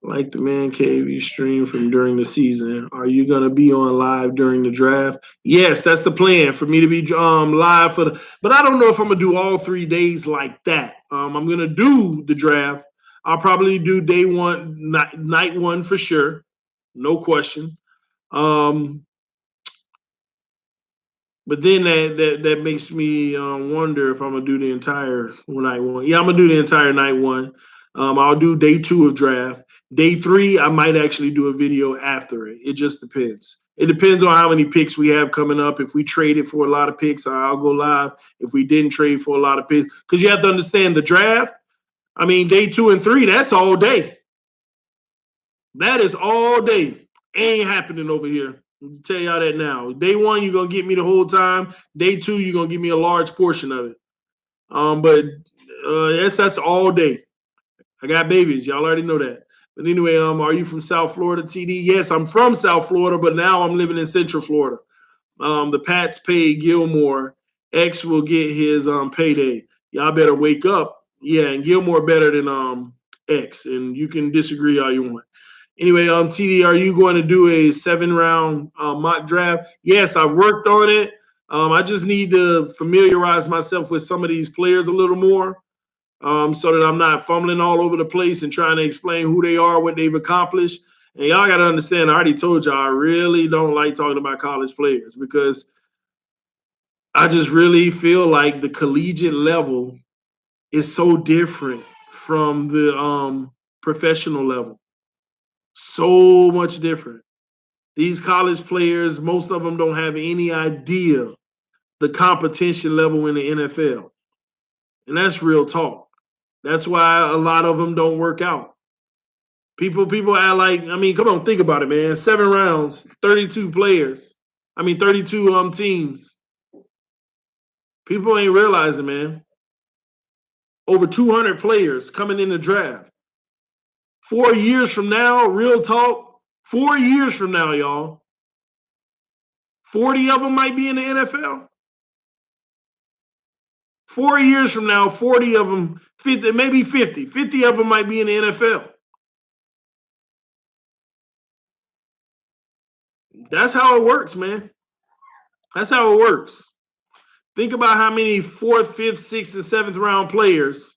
Like the man cave you stream from during the season. Are you gonna be on live during the draft? Yes, that's the plan, for me to be live but I don't know if I'm gonna do all 3 days like that. I'm gonna do the draft. I'll probably do day one, night one for sure, no question. But then that makes me wonder if I'm gonna do the entire night one. Yeah, I'm gonna do the entire night one. I'll do day 2 of draft. Day 3, I might actually do a video after it. It just depends. It depends on how many picks we have coming up. If we traded for a lot of picks, I'll go live. If we didn't trade for a lot of picks, because you have to understand the draft. I mean, day 2 and 3, that's all day. That is all day. Ain't happening over here. I'll tell y'all that now. Day 1, you're gonna get me the whole time. Day 2, you're gonna give me a large portion of it. But that's all day. I got babies. Y'all already know that. But anyway, are you from South Florida, TD? Yes, I'm from South Florida, but now I'm living in Central Florida. The Pats paid Gilmore. X will get his payday. Y'all better wake up. Yeah, and Gilmore better than X. And you can disagree all you want. Anyway, TD, are you going to do a 7-round mock draft? Yes, I've worked on it. I just need to familiarize myself with some of these players a little more, so that I'm not fumbling all over the place and trying to explain who they are, what they've accomplished. And y'all got to understand, I already told y'all, I really don't like talking about college players, because I just really feel like the collegiate level is so different from the professional level. So much different. These college players, most of them don't have any idea the competition level in the NFL. And that's real talk. That's why a lot of them don't work out. People act like, I mean, come on, think about it, man. 7 rounds, 32 players. 32 teams. People ain't realizing, man. Over 200 players coming in the draft. 4 years from now, real talk, 4 years from now, y'all, 40 of them might be in the NFL. 4 years from now, 40 of them, 50, maybe 50. 50 of them might be in the NFL. That's how it works, man. That's how it works. Think about how many 4th, 5th, 6th, and 7th round players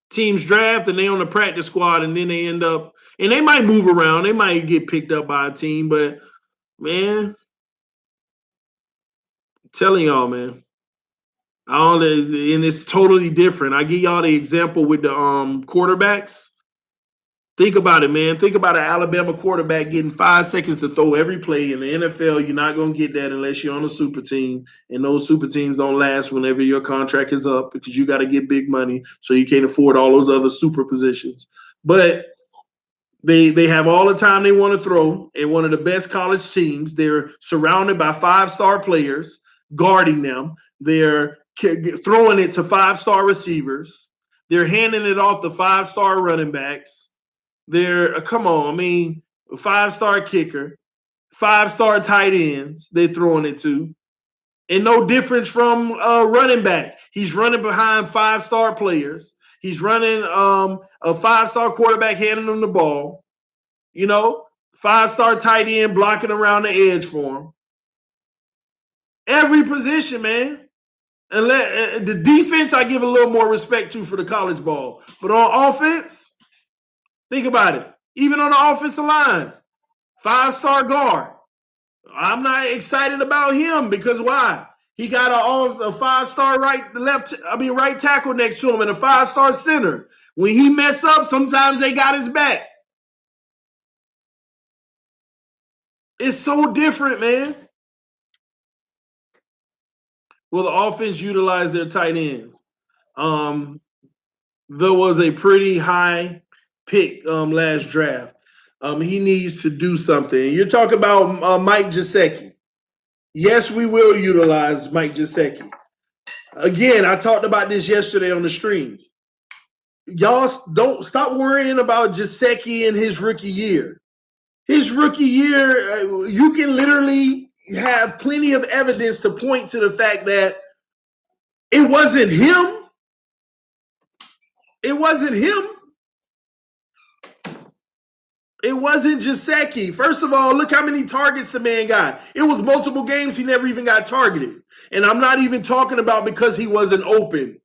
teams draft, and they on the practice squad, and then they end up, and they might move around. They might get picked up by a team, but man, I'm telling y'all, man, And it's totally different. I give y'all the example with the quarterbacks. Think about it, man. Think about an Alabama quarterback getting 5 seconds to throw every play. In the NFL, you're not going to get that unless you're on a super team. And those super teams don't last whenever your contract is up because you got to get big money. So you can't afford all those other super positions. But they have all the time they want to throw. And one of the best college teams. They're surrounded by 5-star players guarding them. They're throwing it to 5-star receivers. They're handing it off to 5-star running backs. They're come on, I mean, 5-star kicker, 5-star tight ends. They're throwing it to, and no difference from running back. He's running behind 5-star players. He's running a 5-star quarterback handing him the ball. 5-star tight end blocking around the edge for him. Every position, man. And the defense, I give a little more respect to for the college ball, but on offense, think about it. Even on the offensive line, 5-star guard. I'm not excited about him because why? He got a 5-star right tackle next to him and a 5-star center. When he mess up, sometimes they got his back. It's so different, man. Will the offense utilize their tight ends? There was a pretty high pick last draft. He needs to do something. You're talking about Mike Gesicki. Yes, we will utilize Mike Gesicki. Again, I talked about this yesterday on the stream. Y'all don't stop worrying about Gesicki in his rookie year. His rookie year, you can literally have plenty of evidence to point to the fact that it wasn't him. It wasn't him. It wasn't Gesicki. First of all, look how many targets the man got. It was multiple games he never even got targeted. And I'm not even talking about because he wasn't open.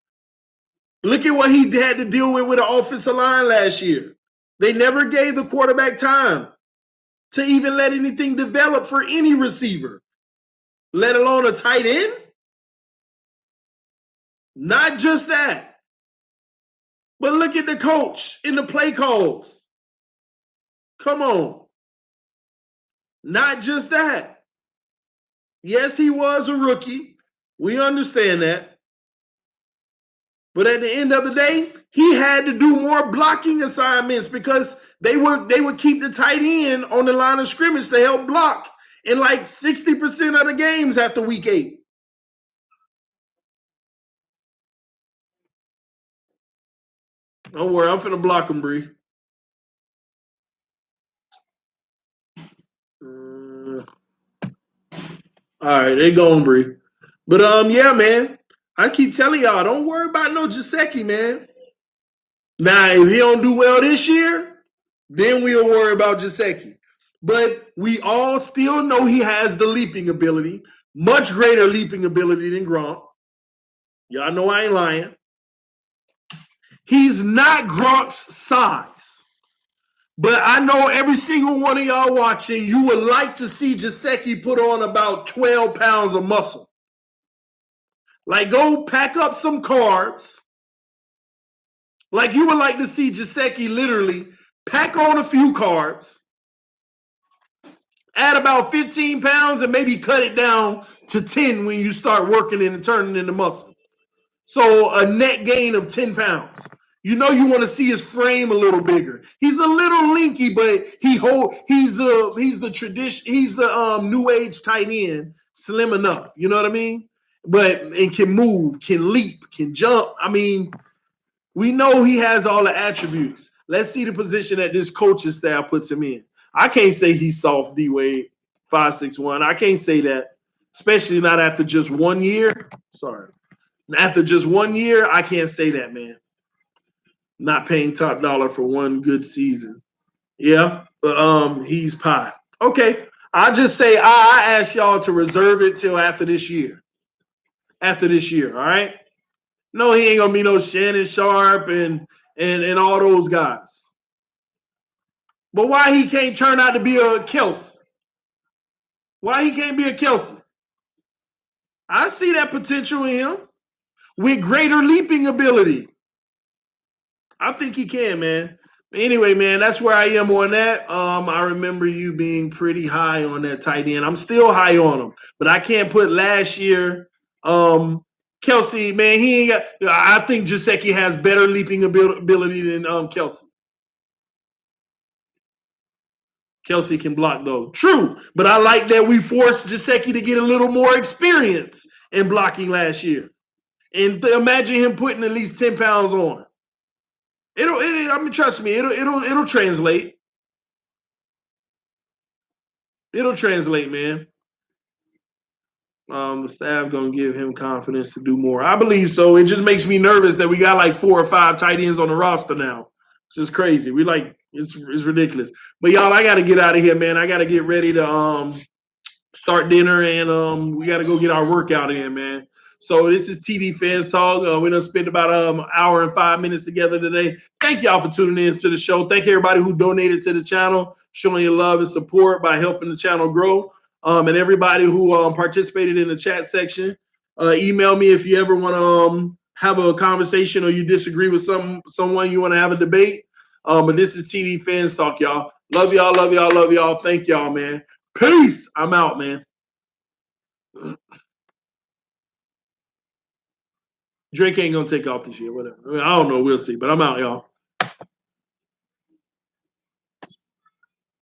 Look at what he had to deal with the offensive line last year. They never gave the quarterback time to even let anything develop for any receiver, let alone a tight end. Not just that, but look at the coach in the play calls. Come on. Not just that. Yes, he was a rookie. We understand that. But at the end of the day, he had to do more blocking assignments because they would keep the tight end on the line of scrimmage to help block in like 60% of the games after week 8. Don't worry, I'm finna block him, Bree. All right, they going, Bree. But yeah, man. I keep telling y'all, don't worry about no Gesicki, man. Now, if he don't do well this year, then we'll worry about Gesicki. But we all still know he has the leaping ability, much greater leaping ability than Gronk. Y'all know I ain't lying. He's not Gronk's size. But I know every single one of y'all watching, you would like to see Gesicki put on about 12 pounds of muscle. Like, go pack up some carbs. Like, you would like to see Gesicki literally pack on a few carbs, add about 15 pounds, and maybe cut it down to 10 when you start working and turning into muscle. So a net gain of 10 pounds. You know you want to see his frame a little bigger. He's a little linky, but he's the tradition, he's the new age tight end, slim enough. You know what I mean? And can move, can leap, can jump. I mean, we know he has all the attributes. Let's see the position that this coaching staff puts him in. I can't say he's soft, D-Wade, 5'6", I can't say that, especially not after just 1 year. Sorry. After just 1 year, I can't say that, man. Not paying top dollar for one good season. Yeah, but he's pie. Okay, I just say I ask y'all to reserve it till after this year. After this year, all right? No, he ain't gonna be no Shannon Sharp and all those guys. But why he can't turn out to be a Kelsey? Why he can't be a Kelsey? I see that potential in him. with greater leaping ability. I think he can, man. Anyway, man, that's where I am on that. I remember you being pretty high on that tight end. I'm still high on him, but I can't put last year. Kelsey, man, he ain't got. I think Gesicki has better leaping ability than Kelsey. Kelsey can block though. True, but I like that we forced Gesicki to get a little more experience in blocking last year, and imagine him putting at least 10 pounds on. I mean, trust me, it'll translate. It'll translate, man. The staff gonna give him confidence to do more. I believe so. It just makes me nervous that we got like 4 or 5 tight ends on the roster now. It's just crazy. We like it's ridiculous. But y'all, I gotta get out of here, man. I gotta get ready to start dinner, and we got to go get our workout in, man. So this is TD Fans Talk. We done spent about an hour and 5 minutes together today. Thank y'all for tuning in to the show. Thank everybody who donated to the channel, showing your love and support by helping the channel grow. And everybody who participated in the chat section. Email me if you ever want to have a conversation or you disagree with someone you want to have a debate. But this is TD Fans Talk, y'all. Love y'all, love y'all, love y'all. Thank y'all, man. Peace. I'm out, man. Drake ain't gonna take off this year. Whatever. I don't know. We'll see. But I'm out, y'all.